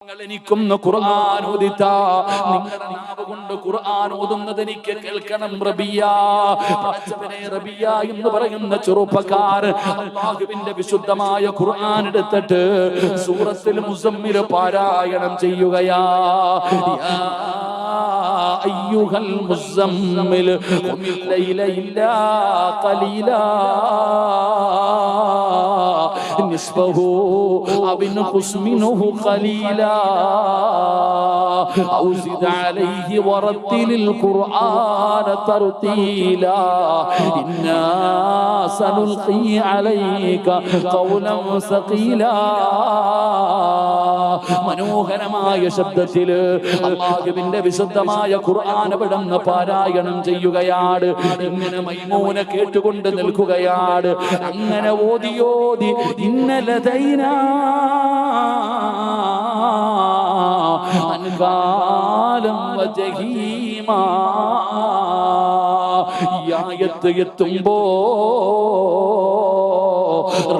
എനിക്കൊന്ന് ഖുർആൻ ഓദിത്താ, നിങ്ങളുടെ നാവ് കൊണ്ട് ഖുർആൻ ഓതുന്നത് എനിക്ക് കേൾക്കണം റബിയ. പടച്ചവനെ, റബിയ എന്ന് പറയുന്ന ചെറുപ്പക്കാരൻ അല്ലാഹുവിന്റെ വിശുദ്ധമായ ഖുർആൻ എടുത്തിട്ട് സൂറത്തുൽ മുസമ്മിൽ പാരായണം ചെയ്യുകയാ. യാ അയ്യുഹൽ മുസമ്മിൽ ഖുമിൽ ലൈല ഇല്ലാ ഖലീലാ നിസ്ഫഹു അവ ഇൻഖുസ് മിൻഹു ഖലീലാ ഔ സിദ് അലൈഹി വറത്തിലിൽ ഖുർആന തർതീലാ ഇന്നാ സനുൽഖി അലൈക ഖൗലൻ സഖീലാ. മനോഹരമായ ശബ്ദത്തിൽ അല്ലാഹുവിന്റെ വിശുദ്ധമായ ഖുർആൻ അവിടുന്ന് പാരായണം ചെയ്യുകയാണ്. ഇങ്ങനെ മൈമൂന കേട്ടുകൊണ്ട് നിൽക്കുകയാണ്. അങ്ങനെ ഓതി ഇന്നലദൈനാ അൻകാലം വജഹീമാ. ഈ ആയത്ത് എത്തുമ്പോ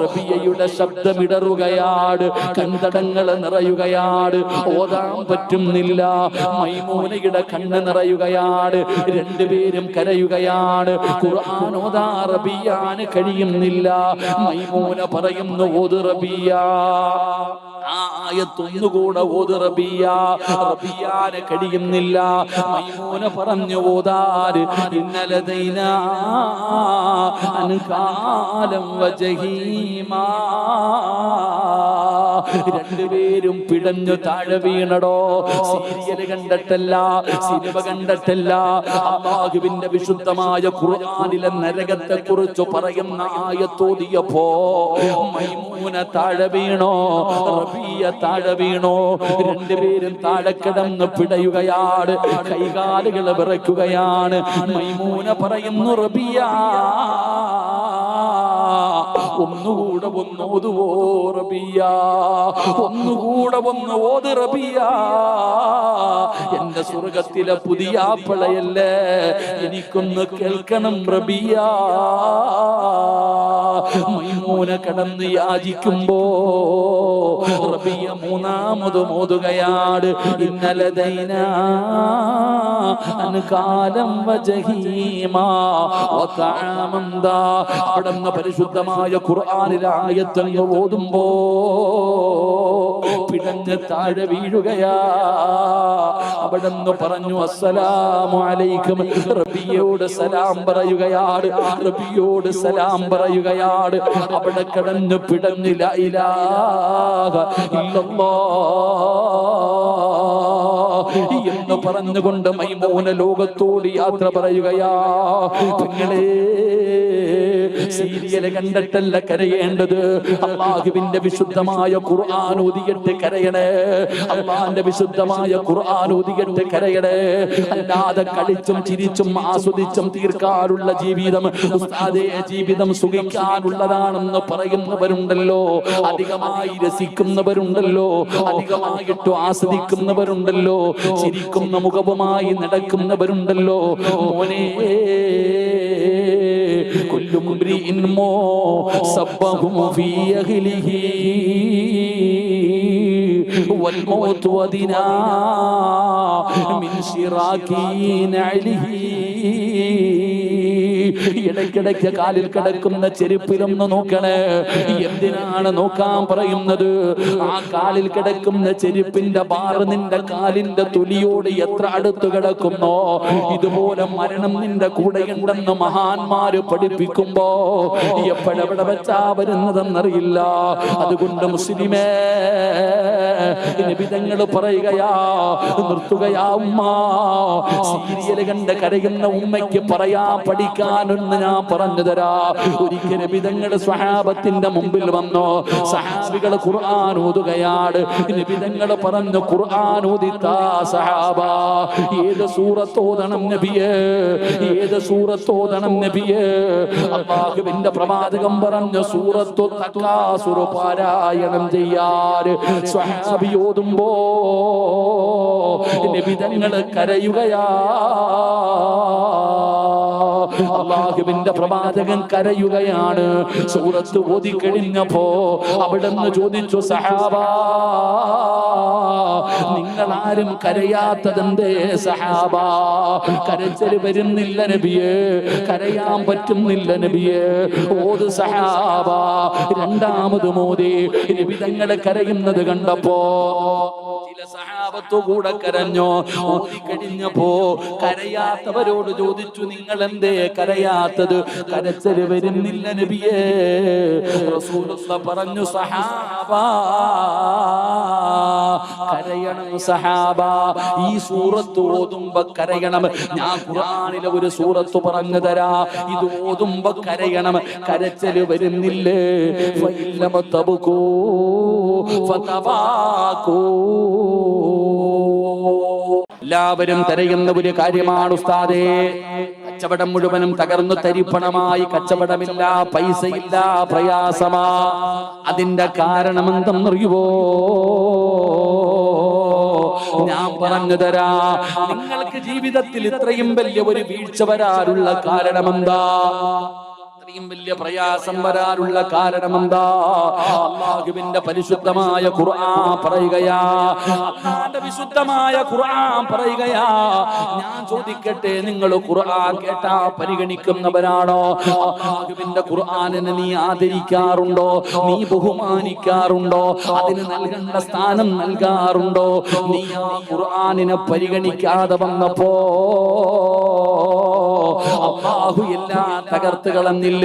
റബിയയുടെ ശബ്ദമിടറുകയാണ്, കൺതടങ്ങൾ നിറയുകയാണ്, ഓതാൻ പറ്റുന്നില്ല. മൈമൂനയുടെ കണ്ണ് നിറയുകയാണ്, രണ്ടുപേരും കരയുകയാണ്. ഖുർആൻ ഓതാ റബിയാന് കഴിയുന്നില്ല. മൈമൂന പറയുന്നു, ഓത് റബിയ, ആ ആയത്ത് ഒന്നുകൂടെ ഓത് റബിയ. റബിയാന് കഴിയുന്നില്ല. മൈമൂന പറഞ്ഞു ഓതാര് ഇന്നലദൈനാ അൻകാലം വജഹീമാ. രണ്ടുപേരും പിടഞ്ഞു താഴെ വീണടോ. സീരിയൽ കണ്ടിട്ടല്ല, സിനിമ കണ്ടിട്ടല്ല, അല്ലാഹുവിന്റെ വിശുദ്ധമായ ഖുർആനിലെ നരകത്തെ കുറിച്ച് പറയുന്ന ആയത്തോതിയപ്പോ മൈമൂന താഴെ വീണോ, റബിയ താഴെ വീണോ. രണ്ടുപേരും താഴെ കിടന്ന് പിടയുകയാണ്, കൈകാലുകൾ വിറയ്ക്കുകയാണ്. മൈമൂന പറയുന്നു, റബിയ ഒന്നുകൂടെ ഓതുവോ റബിയ, ഒന്നുകൂടെ ഓത് റബിയ. എന്റെ സ്വർഗത്തിലെ പുതിയ ആപ്പിളയല്ലേ, എനിക്കൊന്ന് കേൾക്കണം റബിയ. മൈമൂന കടന്ന് യാചിക്കുമ്പോ റബിയ മൂന്നാമത് ഓതുകയാണ് ഇന്നലദൈനാ അൻകാലം വജഹീമാ വതഅമൻ ദാ. അവിടുന്ന് പരിശുദ്ധമായ ഖുർആനിലെ ആയത്തങ്ങ് ഓതുമ്പോ പിടഞ്ഞ് താഴെ വീഴുകയാ. അവിടുന്ന് പറഞ്ഞു, അസ്സലാമു അലൈക്കും. റബിയോട് സലാം പറയുകയാണ്, റബിയോട് സലാം പറയുകയാണ്. അവിടെ കിടന്ന് പിടഞ്ഞ് ലാ ഇലാഹ ഇല്ലല്ലാഹ് എന്ന് പറഞ്ഞുകൊണ്ട് മൈമൂന ലോകത്തോട് യാത്ര പറയുകയാ. പെങ്ങളെ, സീരിയൽ കണ്ടിട്ടല്ല കരയേണ്ടത്, അല്ലാഹുവിന്റെ വിശുദ്ധമായ ഖുർആൻ ഓതിയിട്ട് കരയണേ. അല്ലാഹുവിന്റെ വിശുദ്ധമായ ഖുർആൻ ഓതിയിട്ട് കരയണേ. അല്ലാതെ കളിച്ചും ചിരിച്ചും ആസ്വദിച്ചും തീർക്കാനുള്ള ജീവിതം, ഉസ്താദേ, ജീവിതം സുഖിക്കാനുള്ളതാണെന്ന് പറയുന്നവരുണ്ടല്ലോ, അധികമായി രസിക്കുന്നവരുണ്ടല്ലോ, അധികമായിട്ട് ആസ്വദിക്കുന്നവരുണ്ടല്ലോ, ചിരിക്കുന്ന മുഖവുമായി നടക്കുന്നവരുണ്ടല്ലോ. മോനെ, കുല്ലു മുംരിഇൻ സബ്ബഹു ഫീ അഹ്ലിഹി വൽ മൗതു വദിനാ മിൻ ശിറാകി നഅലിഹി. ഇടയ്ക്കിടയ്ക്ക് കാലിൽ കിടക്കുന്ന ചെരുപ്പിലൊന്ന് നോക്കണേ. എന്തിനാണ് നോക്കാൻ പറയുന്നത്? ആ കാലിൽ കിടക്കുന്ന ചെരുപ്പിന്റെ ബാറ് നിന്റെ കാലിന്റെ തൊലിയോട് എത്ര അടുത്ത് കിടക്കുന്നോ, ഇതുപോലെ മരണം നിന്റെ കൂടെയുണ്ടെന്ന് മഹാന്മാര് പഠിപ്പിക്കുമ്പോ എപ്പോഴെവിടെ വെച്ചാ വരുന്നതെന്നറിയില്ല. അതുകൊണ്ട് മുസ്ലിമേ, നിബിധങ്ങൾ പറയുകയാ, നിർത്തുകയാ ഉമ്മ. സീരിയൽ കണ്ട് കരയുന്ന ഉമ്മയ്ക്ക് പറയാ പഠിക്കാനൊന്ന് ഞാൻ പറഞ്ഞു തരാ. ഒരിക്കൽ നിബിധങ്ങൾ സ്വഹാബത്തിന്റെ മുമ്പിൽ വന്നു. സഹാബികൾ ഖുർആൻ ഓതുകയാണ്. നിബിധങ്ങൾ പറഞ്ഞു, ഖുർആൻ ഓദിത്താ സഹാബ. ഏത് സൂറത്ത് ഓതണം നബിയേ, ഏത് സൂറത്ത് ഓതണം നബിയേ? അല്ലാഹുവിന്റെ പ്രവാചകൻ പറഞ്ഞു, സൂറത്തു തകാസുർ പാരായണം ചെയ്യാറ്. സ്വഹാബി ഓതുമ്പോ നിബിധങ്ങൾ കരയുകയാ. അല്ലാഹുവിന്റെ പ്രവാചകൻ കരയുകയാണ്. സൂറത്ത് ഓതി കഴിഞ്ഞപ്പോ അവിടുന്ന് ചോദിച്ചു, സഹാബാ നിങ്ങൾ ആരും കരയാത്തതെന്തേ സഹാബാ? കരച്ചിൽ വരുന്നില്ല നബിയേ, കരയാൻ പറ്റുന്നില്ല നബിയേ. ഓത് സഹാബാ. രണ്ടാമത് മോദി നബി തങ്ങളെ കരയുന്നത് കണ്ടപ്പോ ചില സഹാബത്തു കൂടെ കരഞ്ഞു. ഓതി കഴിഞ്ഞപ്പോ കരയാത്തവരോട് ചോദിച്ചു, നിങ്ങൾ എന്തേ കരയാത്തത്? കരച്ചിൽ വരുന്നില്ല നബിയേ. റസൂലുള്ളാഹി പറഞ്ഞു, സഹാബാ കരയണം സഹാബ. ഈ സൂറത്ത് ഓതുമ്പോ കരയണം. ഞാൻ ഖുർആനിലെ ഒരു സൂറത്ത് പറഞ്ഞു തരാ, ഇത് ഓതുമ്പോ കരയണം. കരച്ചല് വരുന്നില്ലേ? ഫഇല്ലമ തബ്കൂ ഫതബാകൂ. എല്ലാവരും കരയുന്ന ഒരു കാര്യമാണ് ഉസ്താദേ. കച്ചവടം മുഴുവനും തകർന്നു തരിപ്പണമായി, കച്ചവടമില്ല, പൈസയില്ല, പ്രയാസമാ. അതിന്റെ കാരണം എന്തെന്നറിയുവോ? ഞാൻ പറഞ്ഞു തരാ. നിങ്ങൾക്ക് ജീവിതത്തിൽ ഇത്രയും വലിയ ഒരു വീഴ്ച വരാനുള്ള കാരണമെന്താ? ഇത്രയും വലിയ പ്രയാസം വരാനുള്ള കാരണമെന്താ? അല്ലാഹുവിന്റെ പരിശുദ്ധമായ ഖുർആൻ പറയുകയാ. അല്ലാഹുവിന്റെ വിശുദ്ധമായ ഖുർആൻ പറയുകയാ. ഞാൻ ചോദിക്കട്ടെ, നിങ്ങൾ ഖുർആൻ കേട്ടാ പരിഗണിക്കുന്നവരാണോ? അല്ലാഹുവിന്റെ ഖുർആനിനെ നീ ആദരിക്കാറുണ്ടോ? നീ ബഹുമാനിക്കാറുണ്ടോ? അതിന് നൽകേണ്ട സ്ഥാനം നൽകാറുണ്ടോ? നീ ആ ഖുർആനിനെ പരിഗണിക്കാതെ വന്നപ്പോ അല്ലാഹു എല്ലാം തകർത്ത് കളഞ്ഞില്ലേ?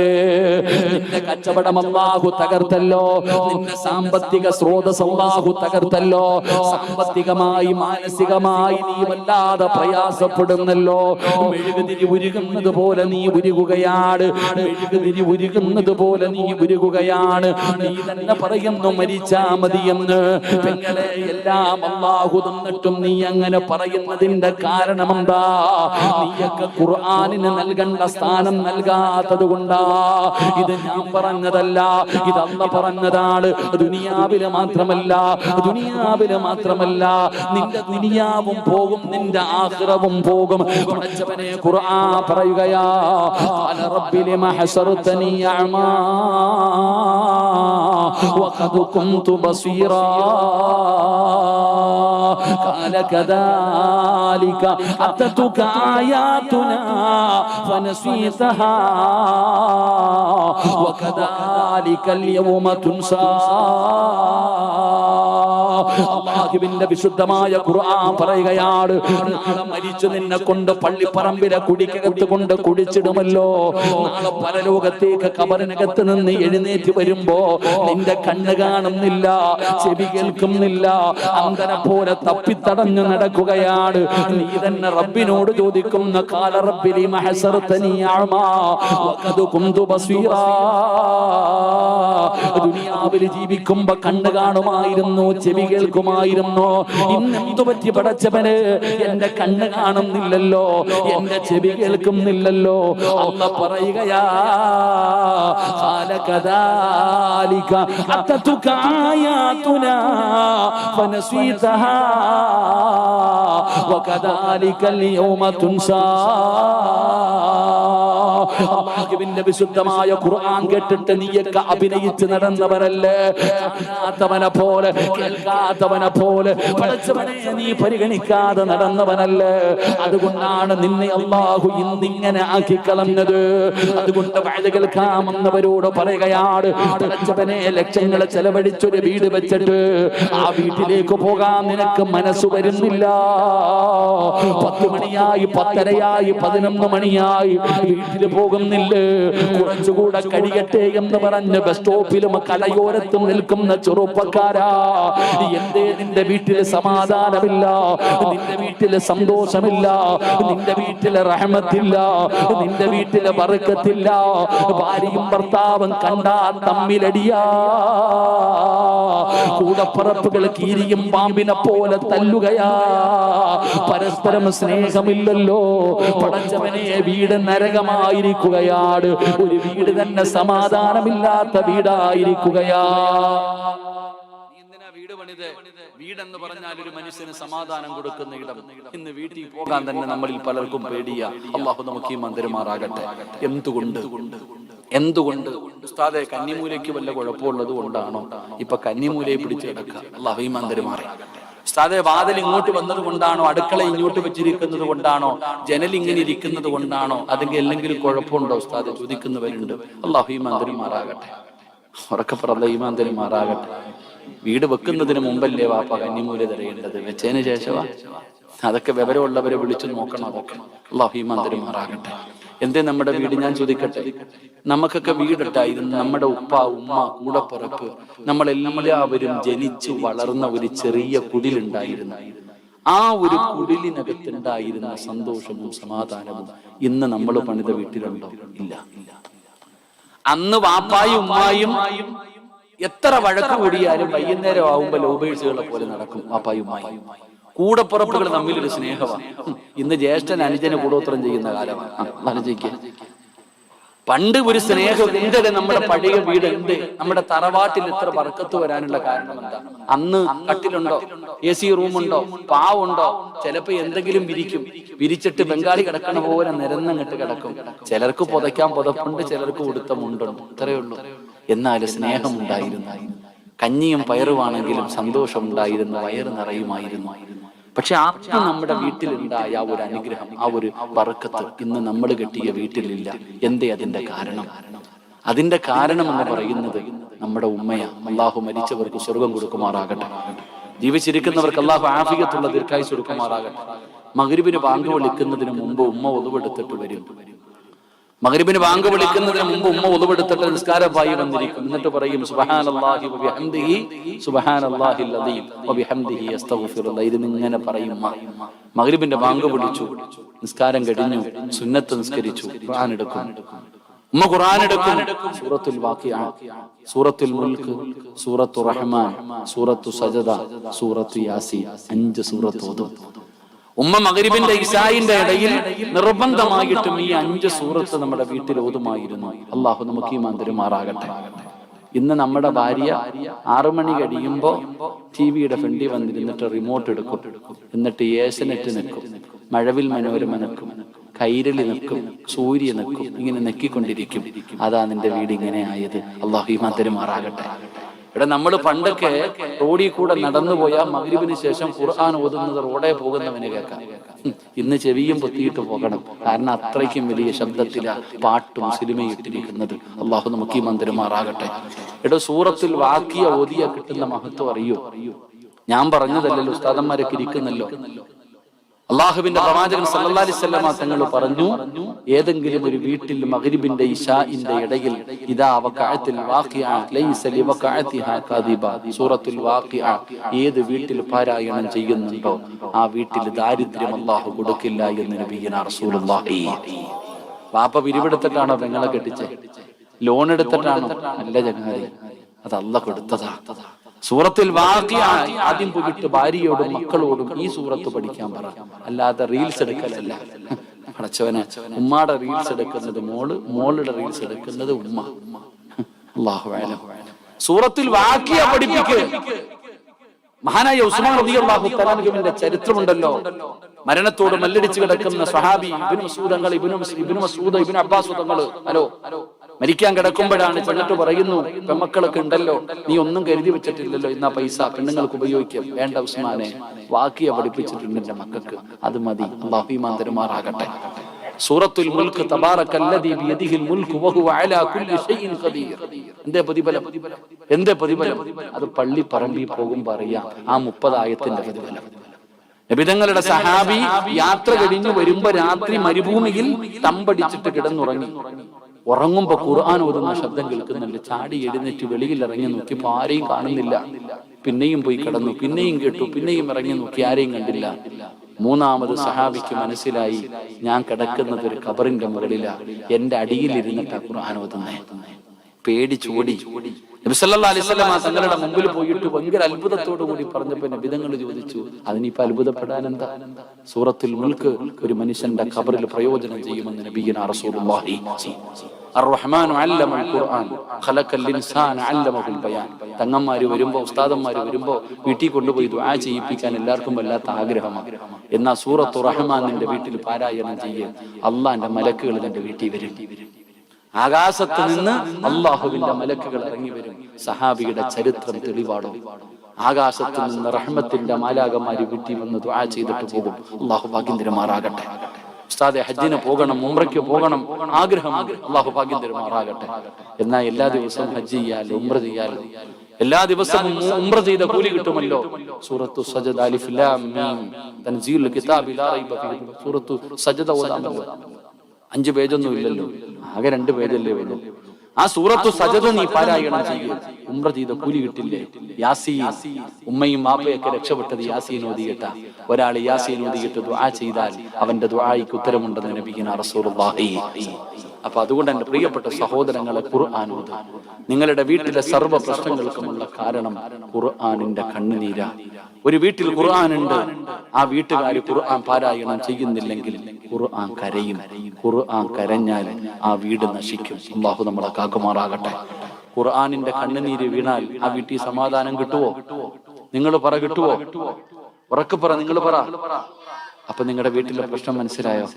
നിന്റെ കച്ചവടം അല്ലാഹു തകർത്തല്ലോ. നിന്റെ സാമ്പത്തിക സ്രോതസ് അല്ലാഹു തകർത്തല്ലോ. സാമ്പത്തികമായി മാനസികമായി നീ വല്ലാതെ പ്രയാസപ്പെടുന്നല്ലോ. മെഴുകുതിരി ഉരുകുന്നത് പോലെ നീ ഉരുകുകയാണ്. മെഴുകുതിരി ഉരുകുന്നത് പോലെ നീ ഉരുകുകയാണ്. നീ തന്നെ പറയുന്നു മരിച്ചാ മതിയെന്ന്. പെങ്ങളെ, എല്ലാം അല്ലാഹു തന്നിട്ടും നീ അങ്ങനെ പറയുന്നതിന്റെ കാരണം എന്താ? നീയൊക്കെ ഖുർആനിന് നൽകേണ്ട സ്ഥാനം നൽകാത്തത് കൊണ്ടാ. ഇത് ഞാൻ പറഞ്ഞതല്ല, ഇത് അല്ലാഹു പറഞ്ഞതാണ്. ദുനിയാവില് മാത്രമല്ല, ദുനിയാവില് മാത്രമല്ല, നിന്റെ ദുനിയാവും പോകും, നിന്റെ ആഖിറവും പോകും. പടച്ചവനെ ഖുർആൻ പറയുകയാ, ഖാല റബ്ബി ലിമ ഹസർതനി അഅമാ വഖദ് കുൻതു ബസീറാ ഖാല കദാലിക അതതുക ആയാതുനാ ഫനസീതഹാ വകദാലിക അൽയൗമ തുൻസാ. അല്ലാഹുവിന്റെ വിശുദ്ധമായ ഖുർആൻ പറയുകയാണ്, നാളെ മരിച്ചു നിന്നെ കൊണ്ട് പള്ളിപ്പറമ്പിലെ കുടിക്കകത്ത് കൊണ്ട് കുടിച്ചിടുമല്ലോ. നാളെ പരലോകത്തേക്ക് ഖബറിനകത്ത് നിന്ന് എഴുന്നേറ്റ് വരുമ്പോ നിന്റെ കണ്ണ് കാണുന്നില്ല, ചെവി കേൾക്കുന്നില്ല, അന്ധനെ പോലെ തപ്പിത്തടഞ്ഞു നടക്കുകയാണ്. നീ തന്നെ റബ്ബിനോട് ചോദിക്കുന്ന, ഖാല റബ്ബി ലിമ ഹസർതനി അഅമാ വഖദ് കുൻതു ബസീറാ. ദുനിയാവിൽ ജീവിക്കുമ്പോ കണ്ണ് കാണുമായിരുന്നു, ചെവി കേൾക്കുമായിരുന്നു. ഇന്നെന്തു പറ്റി പടച്ചവന്? എന്റെ കണ്ണ് കാണുന്നില്ലല്ലോ, എന്റെ ചെവി കേൾക്കുന്നില്ലല്ലോ. അല്ലാഹു പറയുകയാ, ഖാല കദാലിക അതതുക ആയാതുനാ ഫനസീതഹാ വകദാലിക അൽയൗമ തുൻസാ. അല്ലാഹുവിന്റെ വിശുദ്ധമായ ഖുർആൻ കേട്ടിട്ട് നീയൊക്കെ അഭിനയിച്ച് നടന്നവരല്ലേ? കാണാത്തവനെ പോലെ, കേൾക്കാത്തവനെ പോലെ പടച്ചവനെ നീ പരിഗണിക്കാതെ നടന്നവനല്ലേ? അതുകൊണ്ടാണ് നിന്നെ അല്ലാഹു ഇന്നിങ്ങനെ ആക്കി കളഞ്ഞത്. അതുകൊണ്ട് വഅദ കേൾക്കാമെന്നവരോട് പറയുകയാണ്, പടച്ചവനെ ലക്ഷങ്ങൾ ചെലവഴിച്ചൊരു വീട് വെച്ചിട്ട് ആ വീട്ടിലേക്ക് പോകാൻ നിനക്ക് മനസ്സ് വരുന്നില്ല. 10 മണിയായി, 10:30 11 മണിയായി, വീട്ടിൽ പോകുന്നില്ലേ? കുറച്ചുകൂടെ കഴിയട്ടെ എന്ന് പറഞ്ഞ് ബസ് സ്റ്റോപ്പിലും കടയോരത്തും നിൽക്കുന്ന ചെറുപ്പക്കാരാ, എന്തേ നിന്റെ വീട്ടില് സമാധാനമില്ല? നിന്റെ വീട്ടില് സന്തോഷമില്ല? നിന്റെ വീട്ടില് റഹ്മത്തില്ല? നിന്റെ വീട്ടില് ബർക്കത്തില്ല? ഭാര്യയും ഭർത്താവും കണ്ടാ തമ്മിലടിയാ. കൂടപ്പറപ്പുകൾ കീരിയും പാമ്പിനെ പോലെ തല്ലുകയാ. പരസ്പരം സ്നേഹമില്ലല്ലോ. പടച്ചവനെ, വീട് നരകമായിരിക്കുകയാണ്. ഒരു വീട് തന്നെ സമാധാനമില്ലാത്ത വീടായിരിക്കുകയാ. നീ എന്തിനാ വീട് പണിത്? വീടെന്ന് പറഞ്ഞാൽ ഒരു മനുഷ്യന് സമാധാനം കൊടുക്കുന്ന ഇടം. ഇന്ന് വീട്ടിൽ പോകാൻ തന്നെ നമ്മളിൽ പലർക്കും പേടിയാ. അള്ളാഹു നമുക്ക് ഈ മന്ദിരമാറാകട്ടെ. എന്തുകൊണ്ട് ഉസ്താദെ കന്നിമൂലയ്ക്ക് വല്ല കുഴപ്പമുള്ളത് കൊണ്ടാണോ ഇപ്പൊ കന്നിമൂലയെ പിടിച്ചു കിടക്കുക? അള്ളാഹു ഈ മന്ദിരമാറി. ഉസ്താദെ വാതിൽ ഇങ്ങോട്ട് വന്നത് കൊണ്ടാണോ, അടുക്കള ഇങ്ങോട്ട് വെച്ചിരിക്കുന്നത് കൊണ്ടാണോ, ജനൽ ഇങ്ങനെ ഇരിക്കുന്നത് കൊണ്ടാണോ, അതെങ്കിൽ എന്തെങ്കിലും കുഴപ്പമുണ്ടോ ഉസ്താദെ ചോദിക്കുന്നവരുണ്ട്. അള്ളാഹു ഈ മന്ദിരമാറാകട്ടെ. ഉറക്കെ പറഞ്ഞ ഈ മന്ദിരമാറാകട്ടെ. വീട് വെക്കുന്നതിന് മുമ്പല്ലേ വാപ്പ കന്നിമൂല തിരയേണ്ടത്, വെച്ചതിന് ശേഷമാ. അതൊക്കെ വിവരമുള്ളവരെ വിളിച്ചു നോക്കണം. അതൊക്കെ അല്ലാഹു ഈ മന്ദിരമാറാകട്ടെ. എന്തേ നമ്മുടെ വീട്, ഞാൻ ചോദിക്കട്ടെ, നമുക്കൊക്കെ വീടിട്ടായിരുന്നു. നമ്മുടെ ഉപ്പ ഉമ്മ കൂടപ്പിറപ്പ് നമ്മളെല്ലാവരും ജനിച്ചു വളർന്ന ഒരു ചെറിയ കുടിലുണ്ടായിരുന്നു. ആ ഒരു കുടിലിനകത്തുണ്ടായിരുന്ന സന്തോഷവും സമാധാനവും ഇന്ന് നമ്മൾ പണിത വീട്ടിലുണ്ടോ? ഇല്ല. അന്ന് വാപ്പായും ഉമ്മായും എത്ര വഴക്ക് കൂടിയാലും വൈകുന്നേരം ആവുമ്പോ ലോബേഴ്സുകളെ പോലെ നടക്കും വാപ്പായും ഉമ്മായും. കൂടപ്പുറപ്പുകൾ തമ്മിലൊരു സ്നേഹമാണ്. ഇന്ന് ജ്യേഷ്ഠൻ അനുജന് കൂടോത്രം ചെയ്യുന്ന കാലമാണ്. അനുജയ്ക്ക് പണ്ട് ഒരു സ്നേഹം എന്തല്ലേ. നമ്മുടെ പഴയ വീട് എന്ത്, നമ്മുടെ തറവാട്ടിൽ ഇത്ര ബർക്കത്ത് വരാനുള്ള കാരണം എന്താ? അന്ന് കട്ടിലുണ്ടോ, AC റൂമുണ്ടോ, പാവുണ്ടോ, ചിലപ്പോ എന്തെങ്കിലും വിരിച്ചിട്ട് ബംഗാളി കിടക്കണ പോലെ നിരന്നങ്ങിട്ട് കിടക്കും. ചിലർക്ക് പുതയ്ക്കാൻ പുതപ്പുണ്ട്, ചിലർക്ക് ഉടുത്ത മുണ്ടുണ്ട്. ഇത്രയേ ഉള്ളൂ. എന്നാൽ സ്നേഹമുണ്ടായിരുന്നു. കഞ്ഞിയും പയറുവാണെങ്കിലും സന്തോഷമുണ്ടായിരുന്നു, വയറ് നിറയുമായിരുന്നു. പക്ഷെ ആത്മ നമ്മുടെ വീട്ടിലുണ്ടായ ആ ഒരു അനുഗ്രഹം, ആ ഒരു ബർക്കത്ത് ഇന്ന് നമ്മൾ കെട്ടിയ വീട്ടിലില്ല. എന്തേ അതിന്റെ കാരണം? അതിന്റെ കാരണം എന്ന് പറയുന്നത് നമ്മുടെ ഉമ്മയാ. അള്ളാഹു മരിച്ചവർക്ക് സ്വർഗം കൊടുക്കുമാറാകട്ടെ. ജീവിച്ചിരിക്കുന്നവർക്ക് അള്ളാഹു ആഫിയത്തുള്ള ദീർഘായുസ്സ് കൊടുക്കുമാറാകട്ടെ. മഗ്രിബിന് ബാങ്ക് വിളിക്കുന്നതിന് മുമ്പ് ഉമ്മ ഒതുവെടുത്തിട്ട് വരും. മഗ്രിബിന് ബാങ്ക് വിളിക്കുന്നതിന് മുമ്പ് ഉമ്മ ഒതുവെടുത്തിട്ട് നിസ്കാരമായി വന്നിരിക്കും. എന്നിട്ട് പറയും സുബ്ഹാനല്ലാഹി വബിഹംദിഹി സുബ്ഹാനല്ലാഹിൽ അദീം വബിഹംദിഹി അസ്തഗ്ഫിറുല്ലാഹ്. ഇതിങ്ങനെ പറയും. മഗ്രിബിന്റെ ബാങ്ക് വിളിച്ചു, നിസ്കാരം കഴിഞ്ഞു, സുന്നത്ത് നിസ്കരിച്ചു, ഖുർആൻ എടുക്കും. ഉമ്മ ഖുർആൻ എടുക്കും. സൂറത്തുൽ വാഖിഅ, സൂറത്തുൽ മുൽക്ക്, സൂറത്തുർ റഹ്മാൻ, സൂറത്തു സജദ, സൂറത്തു യാസീൻ, 5 സൂറത്ത് ഓതും. ഉമ്മ മഗ്രിബിന്റെ ഇശാഇന്റെ ഇടയിൽ നിർബന്ധമായിട്ടും ഈ 5 സൂറത്ത് നമ്മുടെ വീട്ടിൽ ഓതുമായിരുന്നു. അള്ളാഹു നമുക്ക് ഈ മന്ദിരമാറാകട്ടെ. ഇന്ന് നമ്മുടെ ഭാര്യ 6 മണി കഴിയുമ്പോ ടിവിയുടെ ഫ്രണ്ടിൽ വന്നിരുന്നിട്ട് റിമോട്ട് എടുക്കും. എന്നിട്ട് ഏഷ്യനെറ്റ് നിൽക്കും, മഴവിൽ മനോരമ നിൽക്കും, കൈരളി നിൽക്കും, സൂര്യ നിൽക്കും. ഇങ്ങനെ നെക്കിക്കൊണ്ടിരിക്കും. അതാ നിന്റെ വീട് ഇങ്ങനെ ആയത്. അള്ളാഹു ഈ മന്ദിരമാറാകട്ടെ. ഇവിടെ നമ്മൾ പണ്ടൊക്കെ റോഡിൽ കൂടെ നടന്നു പോയാൽ മഗ്രിബിന് ശേഷം ഖുർആൻ ഓതുന്നത് റോഡേ പോകുന്നവന് കേൾക്കാം. ഇന്ന് ചെവിയും പൊത്തിയിട്ട് പോകണം. കാരണം അത്രയ്ക്കും വലിയ ശബ്ദത്തിലാ പാട്ടും സിനിമയും ഇട്ടിരിക്കുന്നത്. അള്ളാഹു നമുക്ക് ഈ മന്ദിരമാറാകട്ടെ. ഇവിടെ സൂറത്തുൽ വാഖിയ ഓതിയ കിട്ടുന്ന മഹത്വം അറിയോ? ഞാൻ പറഞ്ഞതല്ലല്ലോ, ഉസ്താദന്മാരൊക്കെ ഇരിക്കുന്നല്ലോ. അള്ളാഹുവിന്റെ പ്രവാചകൻ സല്ലല്ലാഹു അലൈഹി വസല്ലമ തങ്ങൾ പറഞ്ഞു, ഏതെങ്കിലും ഒരു വീട്ടിൽ മഗ്രിബിന്റെ ഇശാഇന്റെ ഇടയിൽ ഇദാ വഖഅത്തിൽ വാഖിഅ ലൈസ ലിവഖഅതിഹാ കാദിബ, സൂറത്തുൽ വാഖിഅ ഏത് വീട്ടിൽ പാരായണം ചെയ്യുന്നുണ്ടോ ആ വീട്ടിൽ ദാരിദ്ര്യം അള്ളാഹു കൊടുക്കില്ല എന്ന് നബിയുനാ റസൂലുള്ളാഹി. വാപ്പ പിരിവെടുത്തിട്ടാണോ പെങ്ങളെ കെട്ടിച്ചേ? ലോൺ എടുത്തിട്ടാണോ? നല്ല ചങ്ങാതി, അത് അള്ളാഹ് കൊടുത്തതാ. സൂറത്തുൽ വാഖിഅ ആദ്യം പോയിട്ട് ഭാര്യയോടും മക്കളോടും ഈ സൂറത്ത് പഠിക്കാൻ പറ. അല്ലാതെ റീൽസ് എടുക്കലല്ല. പടച്ചവനെ, ഉമ്മാടെ റീൽസ് എടുക്കുന്നത് മോള്, മോളുടെ റീൽസ് എടുക്കുന്നത് ഉമ്മ. അല്ലാഹു അലം. സൂറത്തുൽ വാഖിഅ പഠിപ്പിക്ക്. മഹാനായ ഉസ്മാൻ റളിയല്ലാഹു തആല അൻഹുവിന്റെ ചരിത്രമുണ്ടല്ലോ. മരണത്തോട് മല്ലടിച്ച് കിടക്കുന്ന സ്വഹാബി ഇബ്നു മസ്ഊദ് ഇബ്നു അബ്ബാസ് തങ്ങൾ മരിക്കാൻ കിടക്കുമ്പോഴാണ് ചെന്നിട്ട് പറയുന്നു, പെമ്മക്കളൊക്കെ ഉണ്ടല്ലോ, നീ ഒന്നും കരുതി വെച്ചിട്ടില്ലല്ലോ, ഇന്നാ പൈസ പെണ്ണുങ്ങൾക്ക് ഉപയോഗിക്കാം. വേണ്ട ഉസ്മാനെ, വാഖിഅ പഠിപ്പിച്ചിട്ടുണ്ട് എന്റെ മക്കൾക്ക്, അത് മതി. അല്ലാഹു ഈമാൻ തരുമാറാകട്ടെ. സൂറത്തുൽ മുൽക്ക്, തബാറക്കല്ലദീ ബിയദിഹിൽ മുൽക്കു വഹുവ അലാ കുല്ലി ഷൈഇൻ ഖദീർ. എന്തേ പ്രതിഫലം? അത് പള്ളി പറമ്പിൽ പോകുമ്പോൾ അറിയാം ആ 30 ആയത്തിന്റെ പ്രതിഫലം. നബിതങ്ങളുടെ സഹാബി യാത്ര കഴിഞ്ഞു വരുമ്പോ രാത്രി മരുഭൂമിയിൽ തമ്പടിച്ചിട്ട് കിടന്നുറങ്ങി. ഉറങ്ങുമ്പോ ഖുർആൻ ഓതുന്ന ശബ്ദം കേൾക്കുന്നുണ്ട്. ചാടി എഴുന്നേറ്റ് വെളിയിൽ ഇറങ്ങി നോക്കിയപ്പോ ആരെയും കാണുന്നില്ല. പിന്നെയും പോയി കിടന്നു, പിന്നെയും കേട്ടു, പിന്നെയും ഇറങ്ങി നോക്കി, ആരെയും കണ്ടില്ല. 3ാമത് സഹാബിക്ക് മനസ്സിലായി, ഞാൻ കിടക്കുന്നത് ഒരു ഖബറിന്റെ മുകളിലാ, എന്റെ അടിയിലിരുന്നിട്ടാ ഖുർആൻ ഓതുന്നേ. പേടിച്ചോടി. നബി സല്ലല്ലാഹു അലൈഹി വസല്ലം തങ്ങളുടെ മുമ്പിൽ പോയിട്ട് ഭയങ്കര അത്ഭുതത്തോടു കൂടി പറഞ്ഞപ്പോ നബിതങ്ങൾ ചോദിച്ചു, അതിനിപ്പോ അത്ഭുതപ്പെടാൻ എന്താ? സൂറത്തുൽ മുൽക്ക് ഒരു മനുഷ്യന്റെ ഖബറിൽ പ്രയോജനം ചെയ്യുമെന്ന് നബിയുനാ റസൂലുള്ളാഹി. അർ-റഹ്മാനു അല്ലമൽ ഖുർആൻ ഖലഖൽ ഇൻസാന അല്ലമഹുൽ ബയാൻ. തങ്ങന്മാര് വരുമ്പോ, ഉസ്താദന്മാര് വരുമ്പോ വീട്ടിൽ കൊണ്ടുപോയി ദുആ ചെയ്യിപ്പിക്കാൻ എല്ലാവർക്കും വല്ലാത്ത ആഗ്രഹമാണ്. എന്നാ സൂറത്തു റഹ്മാൻ നിന്റെ വീട്ടിൽ പാരായണം ചെയ്യേ, അള്ളാന്റെ മലക്കുകൾ നിന്റെ വീട്ടിൽ വരും. ആകാശത്ത് നിന്ന് അള്ളാഹുവിന്റെ മലക്കുകൾ ഇറങ്ങി വരും. സഹാബിയുടെ ചരിത്രം തെളിവാടും. ആകാശത്ത് നിന്ന് റഹ്മത്തിന്റെ മാലാകമാര് വീട്ടിൽ വന്ന് ദുആ ചെയ്തിട്ട് പോകും. അള്ളാഹു ഭാഗ്യം തരുമാറാകട്ടെ. ഉസ്താദെ ഹജ്ജിന് പോകണം, ഉംറയ്ക്ക് പോകണം ആഗ്രഹം, അള്ളാഹു ഭാഗ്യം തരുമാറാകട്ടെ. എന്നാൽ എല്ലാ ദിവസവും ഹജ്ജ് ചെയ്യാലോ, ഉംറ ചെയ്യാലോ, എല്ലാ ദിവസവും ഉംറ ചെയ്ത കൂലി കിട്ടുമല്ലോ. സൂറത്തു സജദ അലിഫ് ലാം മീം തൻസീലുൽ കിതാബി ലാ റൈബ ഫീഹി. സൂറത്തു സജദ ഓതാമല്ലോ. 5 പേജൊന്നും ഇല്ലല്ലോ, ആകെ 2 പേജല്ലേ ഉള്ളൂ. ആ സൂറത്തു സജദ നീ പാരായണം ചെയ്യുക, ഉംറ ചെയ്ത കൂലി കിട്ടില്ലേ. യാസീൻ, ഉമ്മയും മാപ്പയൊക്കെ രക്ഷപ്പെട്ടത് യാസീൻ ഓതിയിട്ട. ഒരാൾ യാസീൻ ഓതിയിട്ട് ദുആ ചെയ്താൽ അവന്റെ ദുആയ്ക്ക് ഉത്തരമുണ്ടെന്ന് നബിയുനാ റസൂലുള്ളാഹി. അപ്പൊ അതുകൊണ്ട് എന്റെ പ്രിയപ്പെട്ട സഹോദരങ്ങളെ, ഖുർആൻ ഓതുക. നിങ്ങളുടെ വീട്ടിലെ സർവ്വ പ്രശ്നങ്ങൾക്കുമുള്ള കാരണം ഖുർആനിന്റെ കണ്ണുനീരാ. ഒരു വീട്ടിൽ ഖുർആൻ ഉണ്ട്, ആ വീട്ടുകാർ ഖുർആൻ പാരായണം ചെയ്യുന്നില്ലെങ്കിൽ ഖുർആൻ കരയും. ഖുർആൻ കരഞ്ഞാൽ ആ വീട് നശിക്കും. അല്ലാഹു നമ്മളെ കാക്കുമാറാകട്ടെ. ഖുർആനിന്റെ കണ്ണുനീര് വീണാൽ ആ വീട്ടിൽ സമാധാനം കിട്ടുവോ? നിങ്ങൾ പറ, കിട്ടുവോ? ഉറക്കെ പറ, നിങ്ങൾ പറ. അപ്പൊ നിങ്ങളുടെ വീട്ടിലെ പ്രശ്നം മനസ്സിലായോ?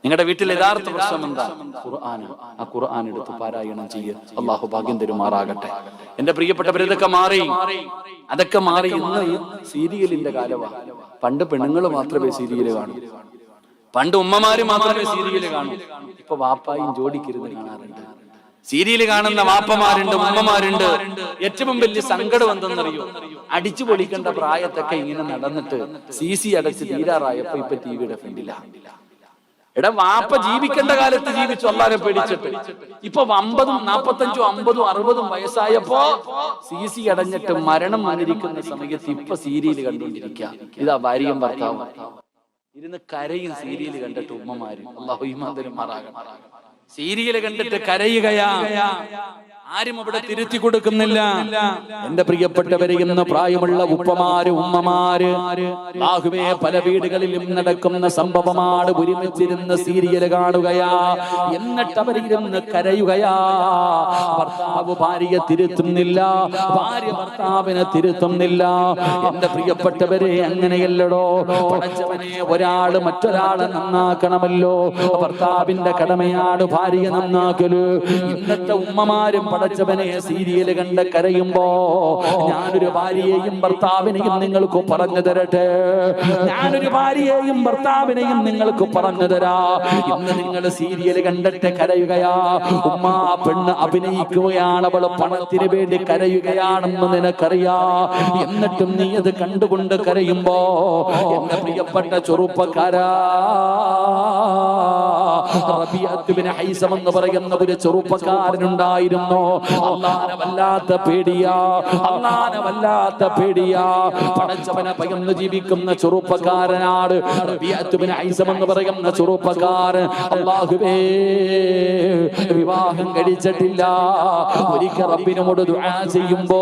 നിങ്ങളുടെ വീട്ടിലെ യഥാർത്ഥ പ്രശ്നം എന്താ? ഖുർആൻ. ആ ഖുർആൻ എടുത്ത് പാരായണം ചെയ്യുക. അള്ളാഹു ഭാഗ്യം തരുമാറാകട്ടെ. എന്റെ പ്രിയപ്പെട്ടവർ, ഇതൊക്കെ മാറി, അതൊക്കെ മാറി. ഇന്ന് സീരിയലിന്റെ കാലമാണ്. പണ്ട് പെണ്ണുങ്ങൾ മാത്രമേ സീരിയല് കാണൂ, പണ്ട് ഉമ്മമാര് മാത്രമേ സീരിയല് കാണൂ. ഇപ്പൊ വാപ്പായും ജോഡിക്കിരുന്ന് കാണാറുണ്ട്. സീരിയല് കാണുന്ന വാപ്പമാരുണ്ട്, ഉമ്മമാരുണ്ട്. ഏറ്റവും വലിയ സങ്കടം എന്തെന്നറിയോ? അടിച്ചു പൊളിക്കേണ്ട പ്രായത്തൊക്കെ ഇങ്ങനെ നടന്നിട്ട് CC അടച്ച് തീരാറായപ്പോ ഇപ്പൊ ടിവിയുടെ ഫ്രണ്ടില്ല. എടാ, വാപ്പ ജീവിക്കേണ്ട കാലത്ത് ജീവിച്ചു അല്ലാതെ പേടിച്ചിട്ട്. ഇപ്പൊ 50, 45, 50, 60 വയസ്സായപ്പോ CC അടഞ്ഞിട്ട് മരണം വന്നിരിക്കുന്ന സമയത്ത് ഇപ്പൊ സീരിയല് കണ്ടുകൊണ്ടിരിക്കുക. ഇതാ ഭാര്യയും ഭർത്താവും ഇരുന്ന് കരയും സീരിയല് കണ്ടിട്ട്. ഉമ്മമാര്, അല്ലാഹു ഈമാൻ തരുമാറാകട്ടെ, സീരിയല് കണ്ടിട്ട് കരയുകയാ. ആരും അവിടെ തിരുത്തി കൊടുക്കുന്നില്ല. എന്റെ പ്രിയപ്പെട്ടവരെ, ഇന്ന് പ്രായമുള്ള ഉപ്പമാര്, ഉമ്മമാര്, അല്ലാഹുവേ, പല വീടുകളിലും നടക്കുന്ന സംഭവമാണ്. ഒരുമിച്ചിരുന്ന് സീരിയല് കാണുകയാ, എന്നിട്ട് അവരിരുന്ന് കരയുകയാ. ഭർത്താവ് ഭാര്യയെ തിരുത്തുന്നില്ല, ഭാര്യ ഭർത്താവിനെ തിരുത്തുന്നില്ല. എന്റെ പ്രിയപ്പെട്ടവരെ, അങ്ങനെയല്ലടോ. പടച്ചവനെ, ഒരാള് മറ്റൊരാളെ നന്നാക്കണമല്ലോ. ഭർത്താവിന്റെ കടമയാണ് ഭാര്യയെ നന്നാക്കല്. ഇന്നത്തെ ഉമ്മമാരും പടച്ചവനെ സീരിയല് കണ്ട് കരയുമ്പോ, ഞാനൊരു ഭാര്യയെയും ഭർത്താവിനെയും നിങ്ങൾക്ക് പറഞ്ഞു തരട്ടെ. ഞാനൊരു ഭാര്യയെയും ഭർത്താവിനെയും നിങ്ങൾക്ക് പറഞ്ഞു തരാ. ഇന്ന് നിങ്ങൾ സീരിയല് കണ്ടിട്ട് കരയുകയാ. ഉമ്മ, പെണ്ണ് അഭിനയിക്കുകയാണ്, അവള് പണത്തിന് വേണ്ടി കരയുകയാണെന്ന് നിനക്കറിയാ. എന്നിട്ടും നീ അത് കണ്ടുകൊണ്ട് കരയുമ്പോ, എന്റെ പ്രിയപ്പെട്ട ചെറുപ്പക്കാരാ, റബീഅത്ത് ബിൻ ഹൈസം എന്ന് പറയുന്ന ഒരു ചെറുപ്പക്കാരനുണ്ടായിരുന്നു. അല്ലാഹുവിനെ വല്ലാത്ത പേടിയാ, അല്ലാഹുവിനെ വല്ലാത്ത പേടിയാ. പടച്ചവനെ ഭയന്ന് ജീവിക്കുന്ന ചെറുപ്പക്കാരനാണ് റബീഅത്ത് ബിൻ ഹൈസം എന്ന് പറയുന്ന ചെറുപ്പക്കാരൻ. അല്ലാഹുവേ, വിവാഹം കഴിച്ചിട്ടില്ല. ഒരിക്കൽ റബ്ബിനോട് ദുആ ചെയ്യുമ്പോ,